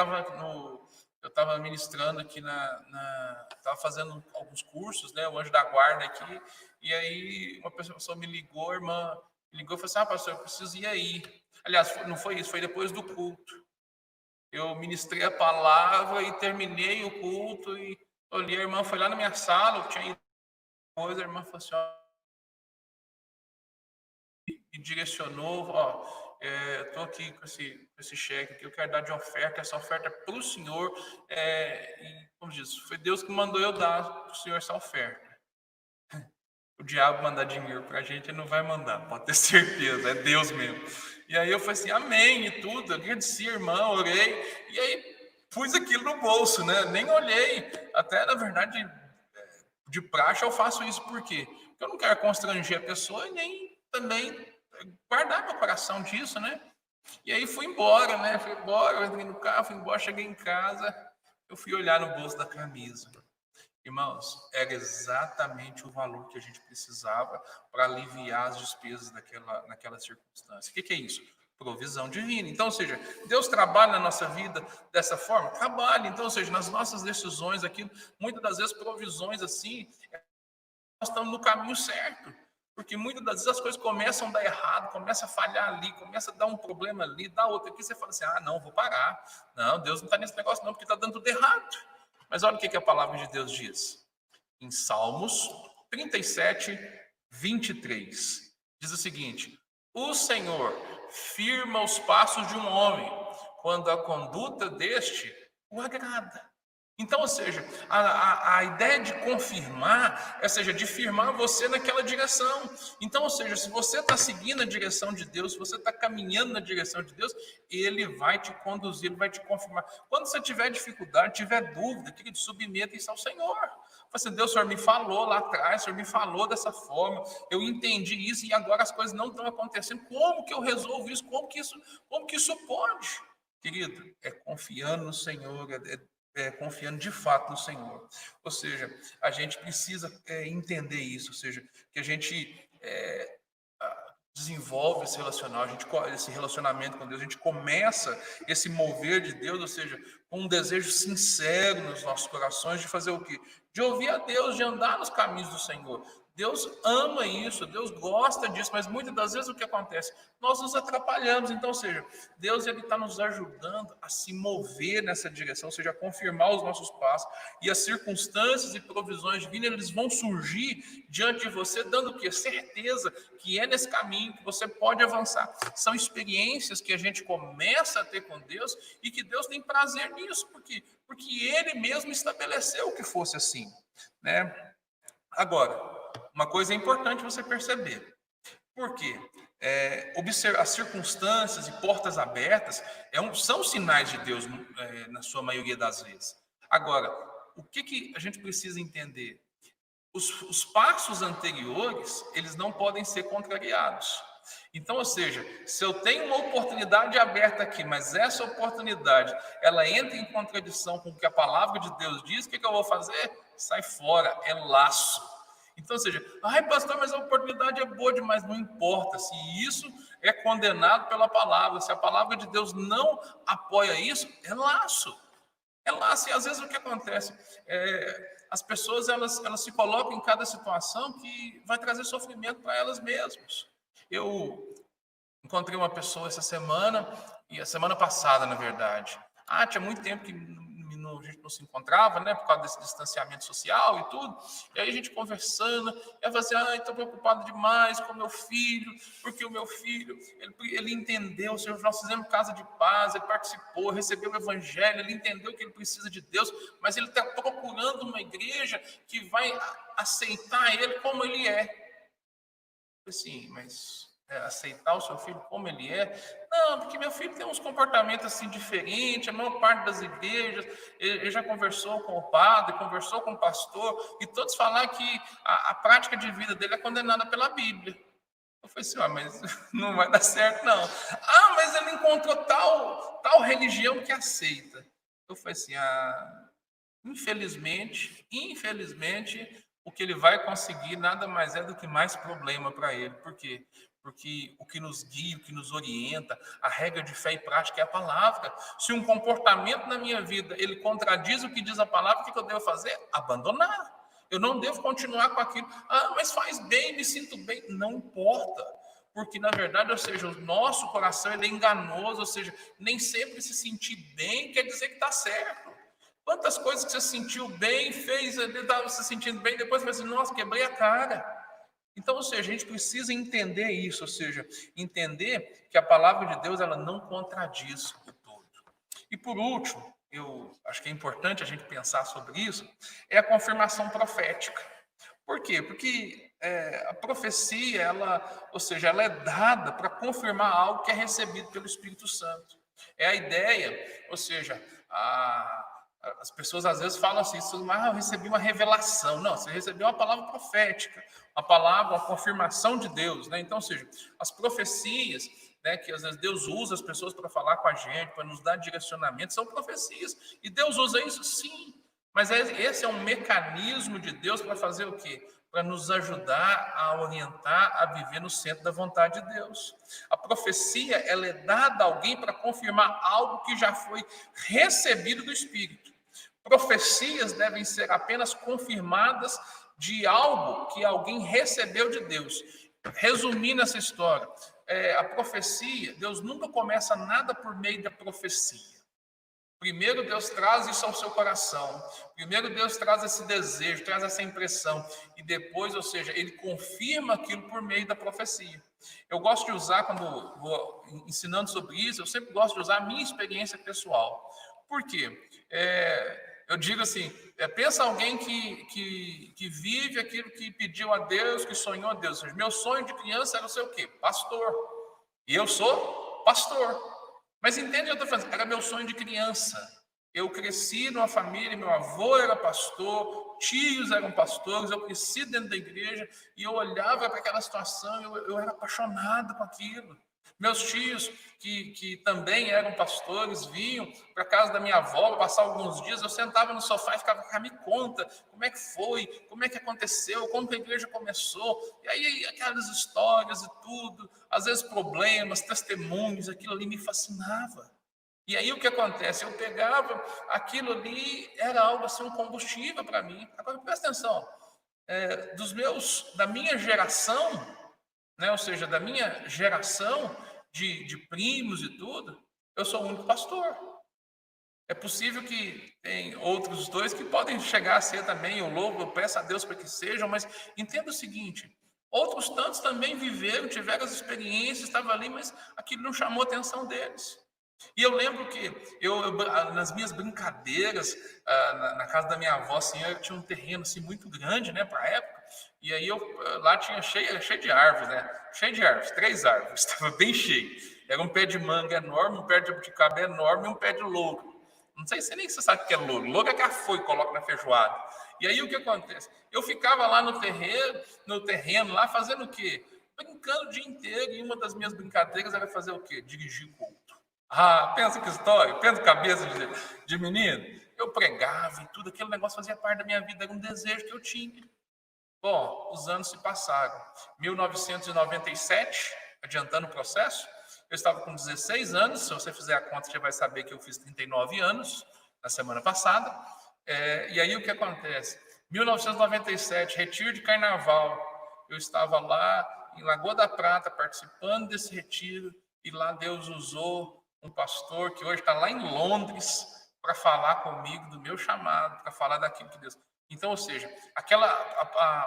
eu estava ministrando aqui estava fazendo alguns cursos, né, o Anjo da Guarda aqui, e aí uma pessoa me ligou, a irmã me ligou e falou assim, pastor, eu preciso ir aí. Aliás, não foi isso, foi depois do culto. Eu ministrei a palavra e terminei o culto e olhei, a irmã foi lá na minha sala, eu tinha ido depois, a irmã falou assim, me direcionou, estou aqui com esse cheque aqui, eu quero dar de oferta, essa oferta é para o senhor, e, como diz, foi Deus que mandou eu dar para o senhor essa oferta. O diabo mandar dinheiro para a gente, ele não vai mandar, pode ter certeza, é Deus mesmo. E aí eu falei assim, amém, e tudo, agradeci a irmã, orei, e aí pus aquilo no bolso, né? Nem olhei, até na verdade, de praxe eu faço isso, por quê? Porque eu não quero constranger a pessoa e nem também guardar meu coração disso, né? E aí fui embora, né? Fui embora, eu entrei no carro, fui embora, cheguei em casa, eu fui olhar no bolso da camisa. Irmãos, era exatamente o valor que a gente precisava para aliviar as despesas naquela circunstância. O que é isso? Provisão divina. Então, ou seja, Deus trabalha na nossa vida dessa forma? Trabalha. Então, ou seja, nas nossas decisões aqui, muitas das vezes provisões assim, nós estamos no caminho certo. Porque muitas das vezes as coisas começam a dar errado, começam a falhar ali, começa a dar um problema ali, dá outro aqui, você fala assim, não, vou parar. Não, Deus não está nesse negócio não, porque está dando tudo errado. Mas olha o que a palavra de Deus diz. Em Salmos 37, 23. Diz o seguinte, o Senhor firma os passos de um homem, quando a conduta deste o agrada. Então, ou seja, a ideia de confirmar, ou seja, de firmar você naquela direção. Então, ou seja, se você está seguindo a direção de Deus, se você está caminhando na direção de Deus, Ele vai te conduzir, Ele vai te confirmar. Quando você tiver dificuldade, tiver dúvida, querido, submeta isso ao Senhor. Assim, Deus, o Senhor me falou lá atrás, o Senhor me falou dessa forma, eu entendi isso e agora as coisas não estão acontecendo. Como que eu resolvo isso? Como que isso pode? Querido, é confiando no Senhor, confiando de fato no Senhor. Ou seja, a gente precisa entender isso, ou seja, que a gente desenvolve esse relacionamento com Deus, a gente começa esse mover de Deus, ou seja, com um desejo sincero nos nossos corações de fazer o quê? De ouvir a Deus, de andar nos caminhos do Senhor. Deus ama isso, Deus gosta disso, mas muitas das vezes o que acontece? Nós nos atrapalhamos. Então, ou seja, Deus está nos ajudando a se mover nessa direção, ou seja, a confirmar os nossos passos. E as circunstâncias e provisões divinas, eles vão surgir diante de você, dando o quê? Certeza que é nesse caminho que você pode avançar. São experiências que a gente começa a ter com Deus e que Deus tem prazer nisso, porque Ele mesmo estabeleceu que fosse assim, né? Agora, uma coisa é importante você perceber. Por quê? As circunstâncias e portas abertas são sinais de Deus, na sua maioria das vezes. Agora, o que a gente precisa entender? Os passos anteriores, eles não podem ser contrariados. Então, ou seja, se eu tenho uma oportunidade aberta aqui, mas essa oportunidade, ela entra em contradição com o que a palavra de Deus diz, o que eu vou fazer? Sai fora, é laço. Então, ou seja, ai pastor, mas a oportunidade é boa demais, não importa se isso é condenado pela palavra, se a palavra de Deus não apoia isso, é laço. É laço, e às vezes o que acontece? As pessoas elas se colocam em cada situação que vai trazer sofrimento para elas mesmas. Eu encontrei uma pessoa essa semana, e a semana passada, na verdade. Tinha muito tempo que a gente não se encontrava, né, por causa desse distanciamento social e tudo. E aí a gente conversando, ela falou assim, estou preocupado demais com o meu filho, porque o meu filho, ele entendeu, nós fizemos casa de paz, ele participou, recebeu o evangelho, ele entendeu que ele precisa de Deus, mas ele está procurando uma igreja que vai aceitar ele como ele é. Assim, mas aceitar o seu filho como ele é? Não, porque meu filho tem uns comportamentos assim diferentes, a maior parte das igrejas, ele já conversou com o padre, conversou com o pastor, e todos falaram que a prática de vida dele é condenada pela Bíblia. Eu falei assim, mas não vai dar certo, não. Mas ele encontrou tal religião que aceita. Eu falei assim, infelizmente, o que ele vai conseguir nada mais é do que mais problema para ele. Por quê? Porque o que nos guia, o que nos orienta, a regra de fé e prática é a palavra. Se um comportamento na minha vida, ele contradiz o que diz a palavra, o que eu devo fazer? Abandonar. Eu não devo continuar com aquilo. Mas faz bem, me sinto bem. Não importa. Porque, na verdade, ou seja, o nosso coração ele é enganoso, ou seja, nem sempre se sentir bem quer dizer que está certo. Quantas coisas que você sentiu bem, fez, estava se sentindo bem, depois você assim, nossa, quebrei a cara. Então, ou seja, a gente precisa entender isso, ou seja, entender que a palavra de Deus ela não contradiz o todo. E por último, eu acho que é importante a gente pensar sobre isso, é a confirmação profética. Por quê? Porque a profecia, ou seja, ela é dada para confirmar algo que é recebido pelo Espírito Santo. É a ideia, ou seja, as pessoas às vezes falam assim, eu recebi uma revelação. Não, você recebeu uma palavra profética, uma palavra, uma confirmação de Deus, né? Então, ou seja, as profecias, né, que às vezes Deus usa as pessoas para falar com a gente, para nos dar direcionamento, são profecias. E Deus usa isso? Sim. Mas esse é um mecanismo de Deus para fazer o quê? Para nos ajudar a orientar, a viver no centro da vontade de Deus. A profecia, ela é dada a alguém para confirmar algo que já foi recebido do Espírito. Profecias devem ser apenas confirmadas de algo que alguém recebeu de Deus. Resumindo essa história, a profecia, Deus nunca começa nada por meio da profecia. Primeiro Deus traz isso ao seu coração. Primeiro Deus traz esse desejo, traz essa impressão. E depois, ou seja, ele confirma aquilo por meio da profecia. Eu gosto de usar, quando vou ensinando sobre isso, eu sempre gosto de usar a minha experiência pessoal. Por quê? Eu digo assim, pensa alguém que vive aquilo que pediu a Deus, que sonhou a Deus. Ou seja, meu sonho de criança era ser o quê? Pastor. E eu sou pastor. Mas entende o que eu estou fazendo? Era meu sonho de criança. Eu cresci numa família, meu avô era pastor, tios eram pastores, eu cresci dentro da igreja e eu olhava para aquela situação, eu era apaixonado com aquilo. Meus tios, que também eram pastores, vinham para a casa da minha avó, passar alguns dias, eu sentava no sofá e ficava, me conta, como é que foi, como é que aconteceu, como que a igreja começou, e aí aquelas histórias e tudo, às vezes problemas, testemunhos, aquilo ali me fascinava. E aí o que acontece? Eu pegava aquilo ali, era algo assim, um combustível para mim. Agora presta atenção, da minha geração, né? Ou seja, da minha geração de primos e tudo, eu sou o único pastor. É possível que tem outros dois que podem chegar a ser também, eu peço a Deus para que sejam, mas entenda o seguinte, outros tantos também viveram, tiveram as experiências, estavam ali, mas aquilo não chamou a atenção deles. E eu lembro que nas minhas brincadeiras, na casa da minha avó, assim, eu tinha um terreno assim, muito grande, né, para a época, e aí lá tinha cheio de árvores, né, cheio de árvores, 3 árvores, estava bem cheio. Era um pé de manga enorme, um pé de jabuticaba enorme e um pé de louro. Não sei se nem você sabe o que é louro. Louro é que a foi coloca na feijoada. E aí o que acontece? Eu ficava lá no terreno lá fazendo o quê? Brincando o dia inteiro. E uma das minhas brincadeiras era fazer o quê? Dirigir culto. Ah, pensa que história, pensa cabeça de menino. Eu pregava e tudo, aquele negócio fazia parte da minha vida, era um desejo que eu tinha. Bom, os anos se passaram. 1997, adiantando o processo, eu estava com 16 anos, se você fizer a conta, você já vai saber que eu fiz 39 anos na semana passada. E aí o que acontece? 1997, retiro de carnaval, eu estava lá em Lagoa da Prata, participando desse retiro, e lá Deus usou um pastor que hoje está lá em Londres para falar comigo do meu chamado, para falar daquilo que Deus... Então, ou seja,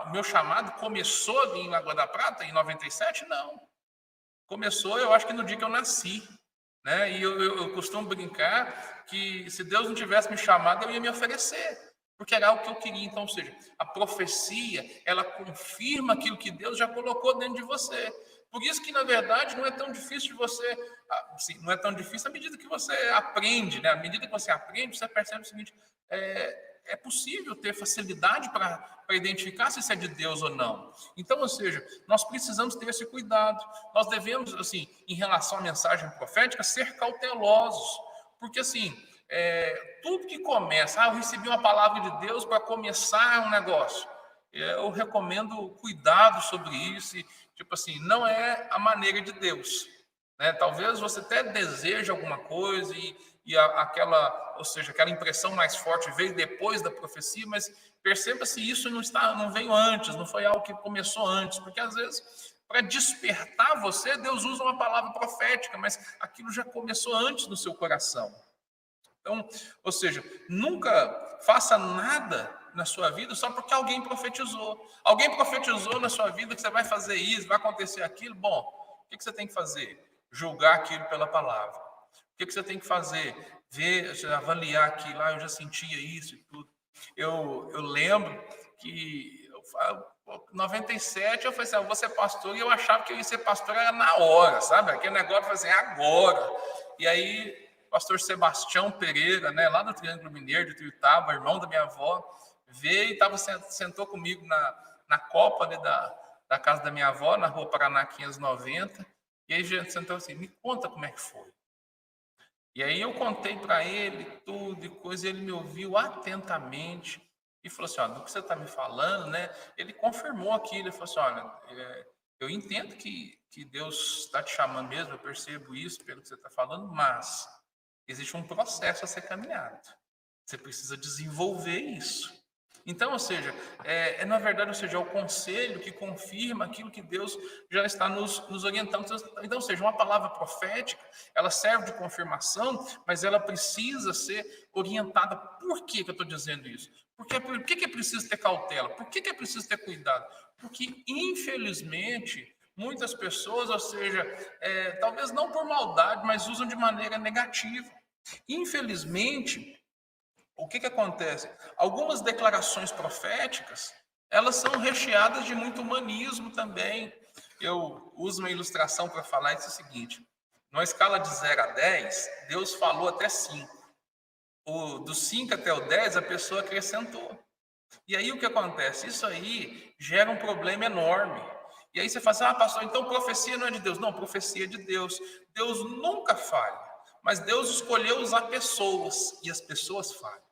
o meu chamado começou ali em Lagoa da Prata, em 97? Não. Começou, eu acho que no dia que eu nasci. Né? E eu costumo brincar que se Deus não tivesse me chamado, eu ia me oferecer. Porque era algo que eu queria. Então, ou seja, a profecia, ela confirma aquilo que Deus já colocou dentro de você. Por isso que, na verdade, não é tão difícil de você... Assim, não é tão difícil à medida que você aprende. Né? À medida que você aprende, você percebe o seguinte... É possível ter facilidade para identificar se isso é de Deus ou não. Então, ou seja, nós precisamos ter esse cuidado. Nós devemos, assim, em relação à mensagem profética, ser cautelosos. Porque, assim, tudo que começa... eu recebi uma palavra de Deus para começar um negócio. Eu recomendo cuidado sobre isso. E, tipo assim, não é a maneira de Deus. Né? Talvez você até deseje alguma coisa ou seja, aquela impressão mais forte veio depois da profecia, mas perceba se isso não veio antes, não foi algo que começou antes, porque às vezes para despertar você, Deus usa uma palavra profética, mas aquilo já começou antes no seu coração. Então, ou seja, nunca faça nada na sua vida só porque alguém profetizou. Alguém profetizou na sua vida que você vai fazer isso, vai acontecer aquilo. Bom, o que você tem que fazer? Julgar aquilo pela palavra. O que você tem que fazer? Avaliar aquilo. Eu já sentia isso e tudo. Eu lembro que em 97 eu falei assim, eu vou ser pastor, e eu achava que eu ia ser pastor era na hora, sabe? Aquele negócio, assim, agora. E aí, pastor Sebastião Pereira, né, lá do Triângulo Mineiro de Tuiutaba, irmão da minha avó, veio e sentou comigo na copa ali da casa da minha avó, na rua Paraná 590, e aí a gente sentou assim, me conta como é que foi. E aí eu contei para ele tudo e coisa, e ele me ouviu atentamente e falou assim, do que você está me falando, né? Ele confirmou aquilo, ele falou assim, olha, eu entendo que Deus está te chamando mesmo, eu percebo isso pelo que você está falando, mas existe um processo a ser caminhado. Você precisa desenvolver isso. Então, ou seja, na verdade, ou seja, é o conselho que confirma aquilo que Deus já está nos orientando. Então, ou seja, uma palavra profética, ela serve de confirmação, mas ela precisa ser orientada. Por que eu estou dizendo isso? Por que é preciso ter cautela? Por que é preciso ter cuidado? Porque, infelizmente, muitas pessoas, ou seja, talvez não por maldade, mas usam de maneira negativa. Infelizmente, o que acontece? Algumas declarações proféticas, elas são recheadas de muito humanismo também. Eu uso uma ilustração para falar isso, é o seguinte, numa escala de 0 a 10, Deus falou até 5. Do 5 até o 10, a pessoa acrescentou. E aí o que acontece? Isso aí gera um problema enorme. E aí você fala assim, pastor, então profecia não é de Deus. Não, profecia é de Deus. Deus nunca falha. Mas Deus escolheu usar pessoas, e as pessoas falham.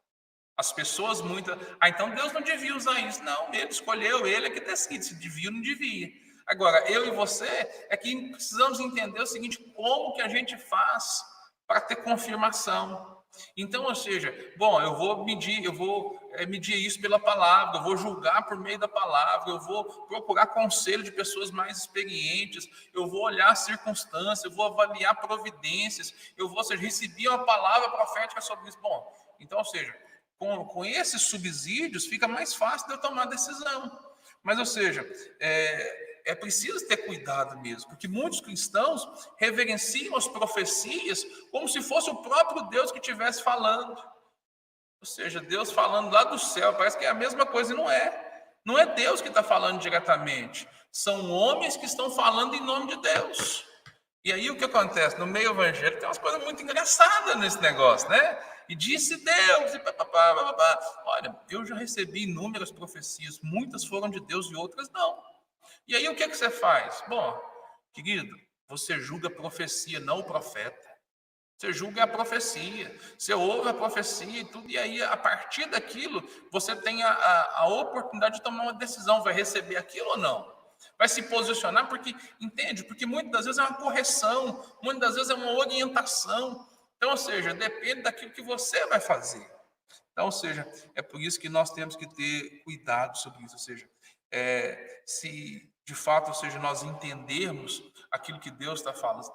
As pessoas muitas... então Deus não devia usar isso. Não, ele escolheu, ele é que decide se devia ou não devia. Agora, eu e você é que precisamos entender o seguinte, como que a gente faz para ter confirmação? Então, ou seja, bom, eu vou medir isso pela palavra, eu vou julgar por meio da palavra, eu vou procurar conselho de pessoas mais experientes, eu vou olhar as circunstâncias, eu vou avaliar providências, ou seja, receber uma palavra profética sobre isso. Bom, então, ou seja, com esses subsídios fica mais fácil de eu tomar decisão. Mas, ou seja, é preciso ter cuidado mesmo, porque muitos cristãos reverenciam as profecias como se fosse o próprio Deus que estivesse falando. Ou seja, Deus falando lá do céu, parece que é a mesma coisa, e não é. Não é Deus que está falando diretamente, são homens que estão falando em nome de Deus. E aí o que acontece? No meio evangélico tem umas coisas muito engraçadas nesse negócio, né? E disse Deus, e papapá, papapá. Olha, eu já recebi inúmeras profecias, muitas foram de Deus e outras não. E aí o que você faz? Bom, querido, você julga a profecia, não o profeta. Você julga a profecia, você ouve a profecia e tudo, e aí a partir daquilo você tem a oportunidade de tomar uma decisão, vai receber aquilo ou não? Vai se posicionar, porque, entende? Porque muitas das vezes é uma correção, muitas das vezes é uma orientação. Então, ou seja, depende daquilo que você vai fazer. Então, ou seja, é por isso que nós temos que ter cuidado sobre isso. Ou seja, se de fato, ou seja, nós entendermos aquilo que Deus está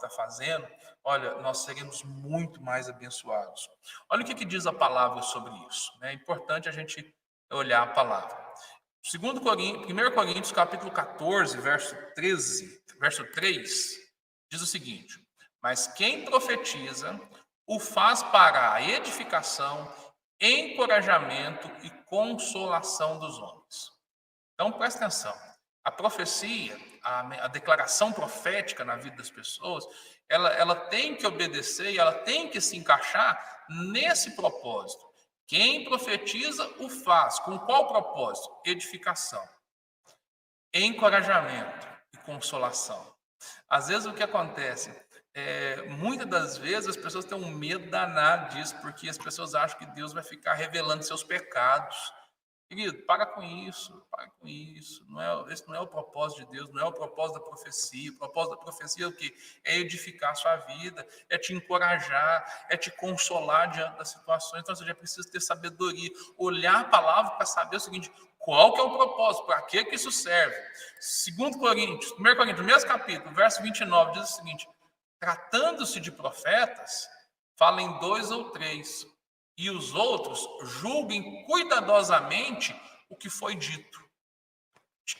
fazendo, olha, nós seremos muito mais abençoados. Olha o que diz a palavra sobre isso. É importante a gente olhar a palavra. 1 Coríntios, capítulo 14, verso 3, diz o seguinte: mas quem profetiza o faz para a edificação, encorajamento e consolação dos homens. Então, presta atenção. A profecia, a declaração profética na vida das pessoas, ela tem que obedecer e ela tem que se encaixar nesse propósito. Quem profetiza o faz. Com qual propósito? Edificação, encorajamento e consolação. Às vezes o que acontece? Muitas das vezes as pessoas têm um medo danado disso, porque as pessoas acham que Deus vai ficar revelando seus pecados. Querido, para com isso, esse não é o propósito de Deus, não é o propósito da profecia. O propósito da profecia é o quê? É edificar a sua vida, é te encorajar, é te consolar diante das situações. Então, você já precisa ter sabedoria, olhar a palavra para saber o seguinte: qual que é o propósito, para que isso serve? 1 Coríntios, mesmo capítulo, verso 29, diz o seguinte: tratando-se de profetas, falem 2 ou 3, e os outros julguem cuidadosamente o que foi dito.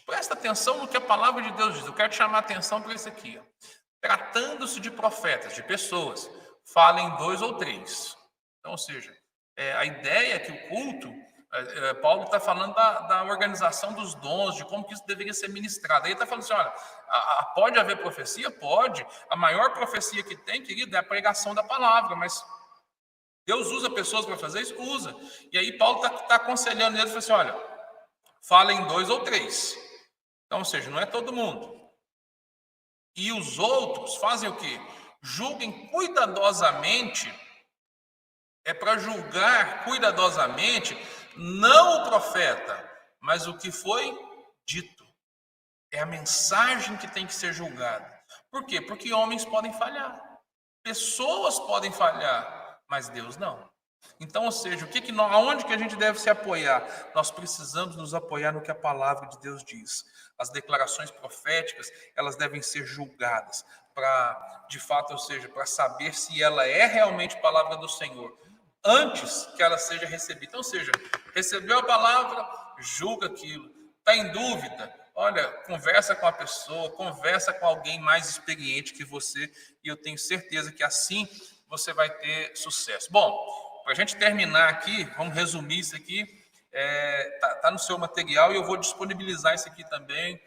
Presta atenção no que a palavra de Deus diz. Eu quero te chamar a atenção para isso aqui. Tratando-se de profetas, de pessoas, falem 2 ou 3. Então, ou seja, a ideia é que o culto, Paulo está falando da organização dos dons, de como que isso deveria ser ministrado. Aí ele está falando assim, olha, pode haver profecia? Pode. A maior profecia que tem, querido, é a pregação da palavra, mas Deus usa pessoas para fazer isso? Usa. E aí Paulo está aconselhando eles, assim, olha, falem 2 ou 3. Então, ou seja, não é todo mundo. E os outros fazem o quê? Julguem cuidadosamente. É para julgar cuidadosamente, não o profeta, mas o que foi dito. É a mensagem que tem que ser julgada. Por quê? Porque homens podem falhar. Pessoas podem falhar. Mas Deus não. Então, ou seja, aonde que a gente deve se apoiar? Nós precisamos nos apoiar no que a palavra de Deus diz. As declarações proféticas, elas devem ser julgadas para, de fato, ou seja, para saber se ela é realmente palavra do Senhor, antes que ela seja recebida. Então, ou seja, recebeu a palavra, julga aquilo. Está em dúvida? Olha, conversa com a pessoa, conversa com alguém mais experiente que você, e eu tenho certeza que assim você vai ter sucesso. Bom, para a gente terminar aqui, vamos resumir isso aqui. Tá no seu material e eu vou disponibilizar isso aqui também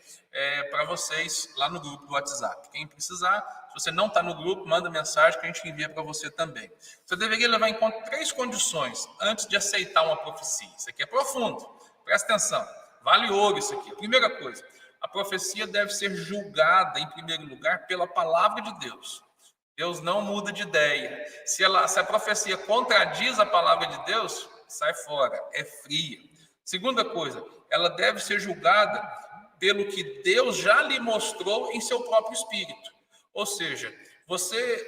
para vocês lá no grupo do WhatsApp. Quem precisar, se você não está no grupo, manda mensagem que a gente envia para você também. Você deveria levar em conta 3 condições antes de aceitar uma profecia. Isso aqui é profundo, presta atenção, vale ouro isso aqui. Primeira coisa, a profecia deve ser julgada em primeiro lugar pela palavra de Deus. Deus não muda de ideia. Se a profecia contradiz a palavra de Deus, sai fora, é fria. Segunda coisa, ela deve ser julgada pelo que Deus já lhe mostrou em seu próprio espírito. Ou seja, você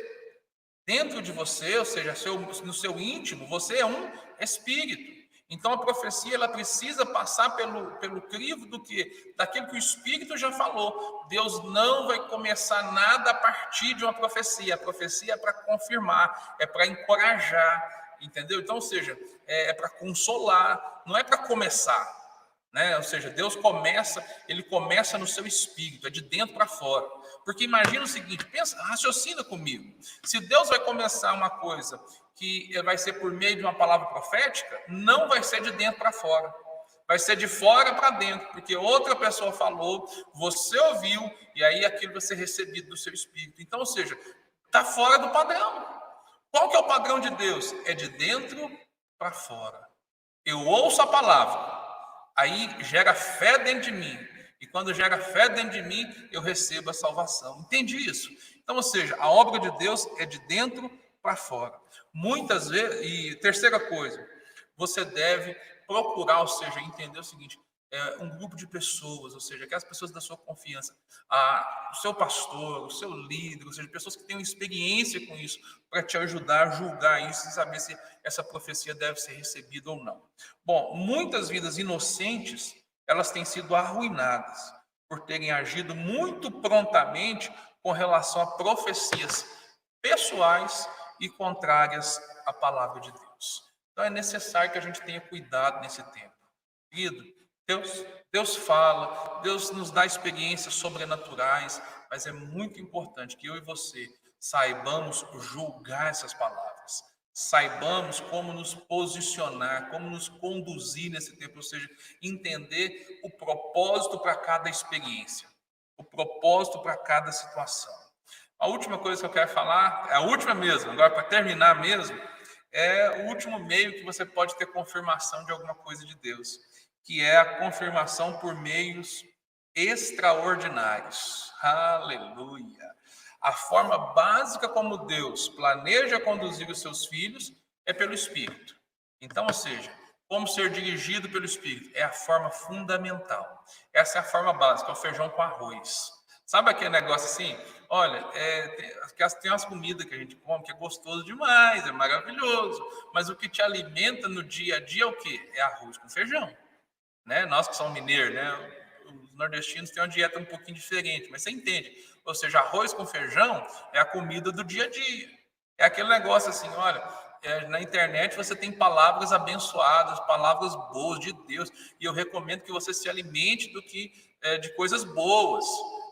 Dentro de você, ou seja, no seu íntimo, você é um espírito. Então a profecia ela precisa passar pelo crivo daquilo que o Espírito já falou. Deus não vai começar nada a partir de uma profecia. A profecia é para confirmar, é para encorajar, entendeu? Então, ou seja, é para consolar, não é para começar. Né? Ou seja, ele começa no seu espírito, é de dentro para fora. Porque imagina o seguinte, raciocina comigo. Se Deus vai começar uma coisa que vai ser por meio de uma palavra profética, não vai ser de dentro para fora. Vai ser de fora para dentro, porque outra pessoa falou, você ouviu, e aí aquilo vai ser recebido do seu espírito. Então, ou seja, está fora do padrão. Qual que é o padrão de Deus? É de dentro para fora. Eu ouço a palavra, aí gera fé dentro de mim. E quando gera fé dentro de mim, eu recebo a salvação. Entendi isso? Então, ou seja, a obra de Deus é de dentro para fora. Muitas vezes, e terceira coisa, você deve procurar, ou seja, entender o seguinte, um grupo de pessoas, ou seja, aquelas pessoas da sua confiança, o seu pastor, o seu líder, ou seja, pessoas que tenham experiência com isso, para te ajudar a julgar isso e saber se essa profecia deve ser recebida ou não. Bom, muitas vidas inocentes, elas têm sido arruinadas por terem agido muito prontamente com relação a profecias pessoais e contrárias à palavra de Deus. Então é necessário que a gente tenha cuidado nesse tempo. Querido, Deus fala, Deus nos dá experiências sobrenaturais, mas é muito importante que eu e você saibamos julgar essas palavras, saibamos como nos posicionar, como nos conduzir nesse tempo, ou seja, entender o propósito para cada experiência, o propósito para cada situação. A última coisa que eu quero falar, é a última mesmo, agora para terminar mesmo, é o último meio que você pode ter confirmação de alguma coisa de Deus, que é a confirmação por meios extraordinários. Aleluia! A forma básica como Deus planeja conduzir os seus filhos é pelo Espírito. Então, ou seja, como ser dirigido pelo Espírito é a forma fundamental. Essa é a forma básica, é o feijão com arroz. Sabe aquele negócio assim? Olha, tem umas comidas que a gente come que é gostoso demais, é maravilhoso, mas o que te alimenta no dia a dia é o quê? É arroz com feijão. Né? Nós que somos mineiros, né? Os nordestinos têm uma dieta um pouquinho diferente, mas você entende. Ou seja, arroz com feijão é a comida do dia a dia. É aquele negócio assim, olha, na internet você tem palavras abençoadas, palavras boas de Deus, e eu recomendo que você se alimente de coisas boas.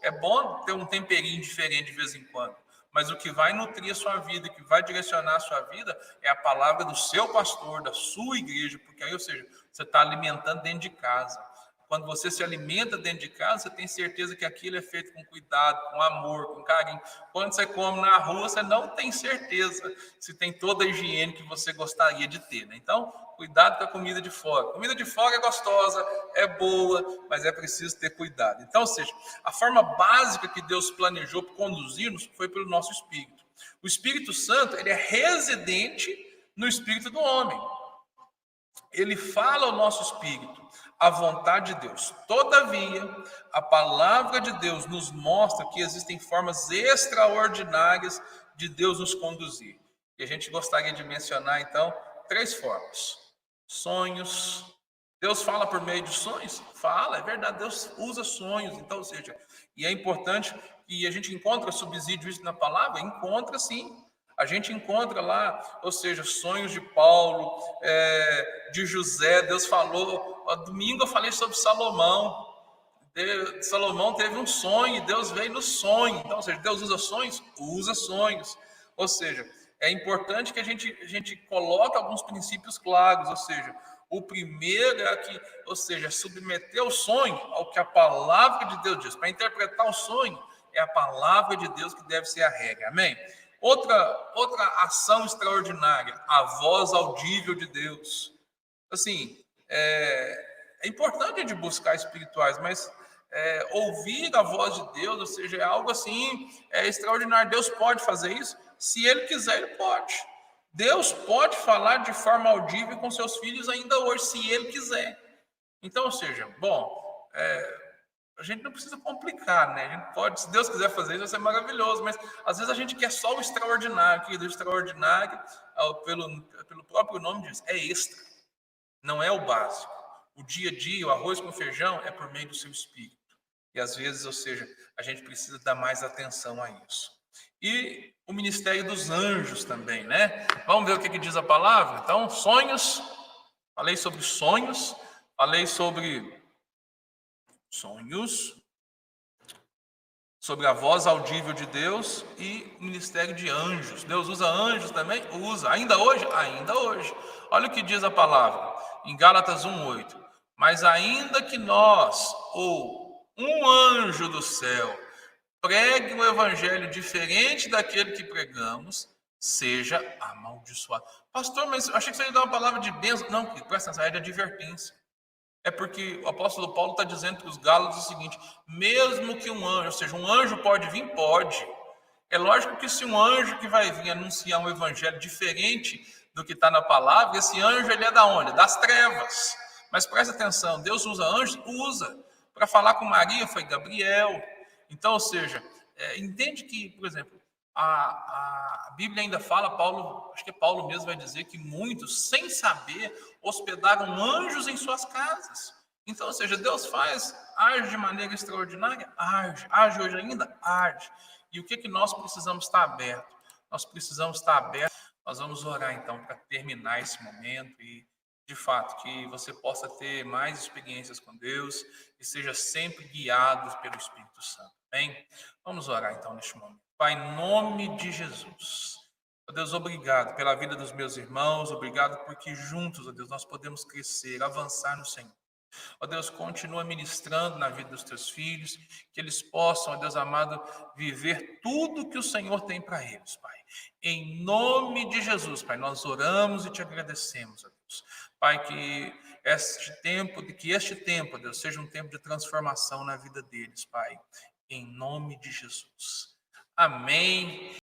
É bom ter um temperinho diferente de vez em quando, mas o que vai nutrir a sua vida, o que vai direcionar a sua vida é a palavra do seu pastor, da sua igreja, porque aí, ou seja, você está alimentando dentro de casa. Quando você se alimenta dentro de casa, você tem certeza que aquilo é feito com cuidado, com amor, com carinho. Quando você come na rua, você não tem certeza se tem toda a higiene que você gostaria de ter. Né? Então, cuidado com a comida de fora. A comida de fora é gostosa, é boa, mas é preciso ter cuidado. Então, ou seja, a forma básica que Deus planejou conduzir-nos foi pelo nosso Espírito. O Espírito Santo, ele é residente no Espírito do homem. Ele fala ao nosso espírito a vontade de Deus. Todavia, a palavra de Deus nos mostra que existem formas extraordinárias de Deus nos conduzir. E a gente gostaria de mencionar, então, 3 formas. Sonhos. Deus fala por meio de sonhos? Fala, é verdade, Deus usa sonhos. Então, ou seja, e é importante que a gente encontra subsídio isso na palavra? Encontra sim. A gente encontra lá, ou seja, sonhos de Paulo, de José. Deus falou, domingo eu falei sobre Salomão. Salomão teve um sonho e Deus veio no sonho. Então, ou seja, Deus usa sonhos? Usa sonhos. Ou seja, é importante que a gente coloque alguns princípios claros, ou seja, o primeiro é ou seja, submeter o sonho ao que a palavra de Deus diz. Para interpretar o sonho, é a palavra de Deus que deve ser a regra. Amém? Outra ação extraordinária, a voz audível de Deus. Assim, é importante a gente buscar espirituais, mas ouvir a voz de Deus, ou seja, é algo assim extraordinário. Deus pode fazer isso? Se Ele quiser, Ele pode. Deus pode falar de forma audível com seus filhos ainda hoje, se Ele quiser. Então, ou seja, bom, a gente não precisa complicar, né? A gente pode, se Deus quiser fazer isso, vai ser maravilhoso, mas às vezes a gente quer só o extraordinário, que do extraordinário, pelo próprio nome diz, é extra, não é o básico. O dia a dia, o arroz com feijão, é por meio do seu espírito. E às vezes, ou seja, a gente precisa dar mais atenção a isso. E o ministério dos anjos também, né? Vamos ver o que diz a palavra? Então, sonhos, falei sobre sonhos, falei sobre sonhos, sobre a voz audível de Deus e o ministério de anjos. Deus usa anjos também? Usa. Ainda hoje? Ainda hoje. Olha o que diz a palavra em Gálatas 1:8. Mas ainda que nós, ou um anjo do céu, pregue um evangelho diferente daquele que pregamos, seja amaldiçoado. Pastor, mas eu achei que você ia dar uma palavra de bênção. Não, presta atenção, é de advertência. É porque o apóstolo Paulo está dizendo para os Gálatas o seguinte: mesmo que um anjo, ou seja, um anjo pode vir? Pode. É lógico que se um anjo que vai vir anunciar um evangelho diferente do que está na palavra, esse anjo ele é da onde? Das trevas. Mas presta atenção, Deus usa anjos? Usa. Para falar com Maria foi Gabriel. Então, ou seja, entende que, por exemplo, a Bíblia ainda fala, Paulo, acho que Paulo mesmo vai dizer que muitos, sem saber, hospedaram anjos em suas casas. Então, ou seja, Deus age de maneira extraordinária, age hoje ainda, age. E o que nós precisamos estar aberto? Nós precisamos estar abertos. Nós vamos orar então para terminar esse momento e, de fato, que você possa ter mais experiências com Deus e seja sempre guiado pelo Espírito Santo. Amém? Vamos orar então neste momento. Pai, em nome de Jesus. Ó Deus, obrigado pela vida dos meus irmãos, obrigado porque juntos, ó Deus, nós podemos crescer, avançar no Senhor. Ó Deus, continua ministrando na vida dos teus filhos, que eles possam, ó Deus amado, viver tudo que o Senhor tem para eles, Pai. Em nome de Jesus, Pai, nós oramos e te agradecemos, ó Deus. Pai, que este tempo, ó Deus, seja um tempo de transformação na vida deles, Pai. Em nome de Jesus. Amém.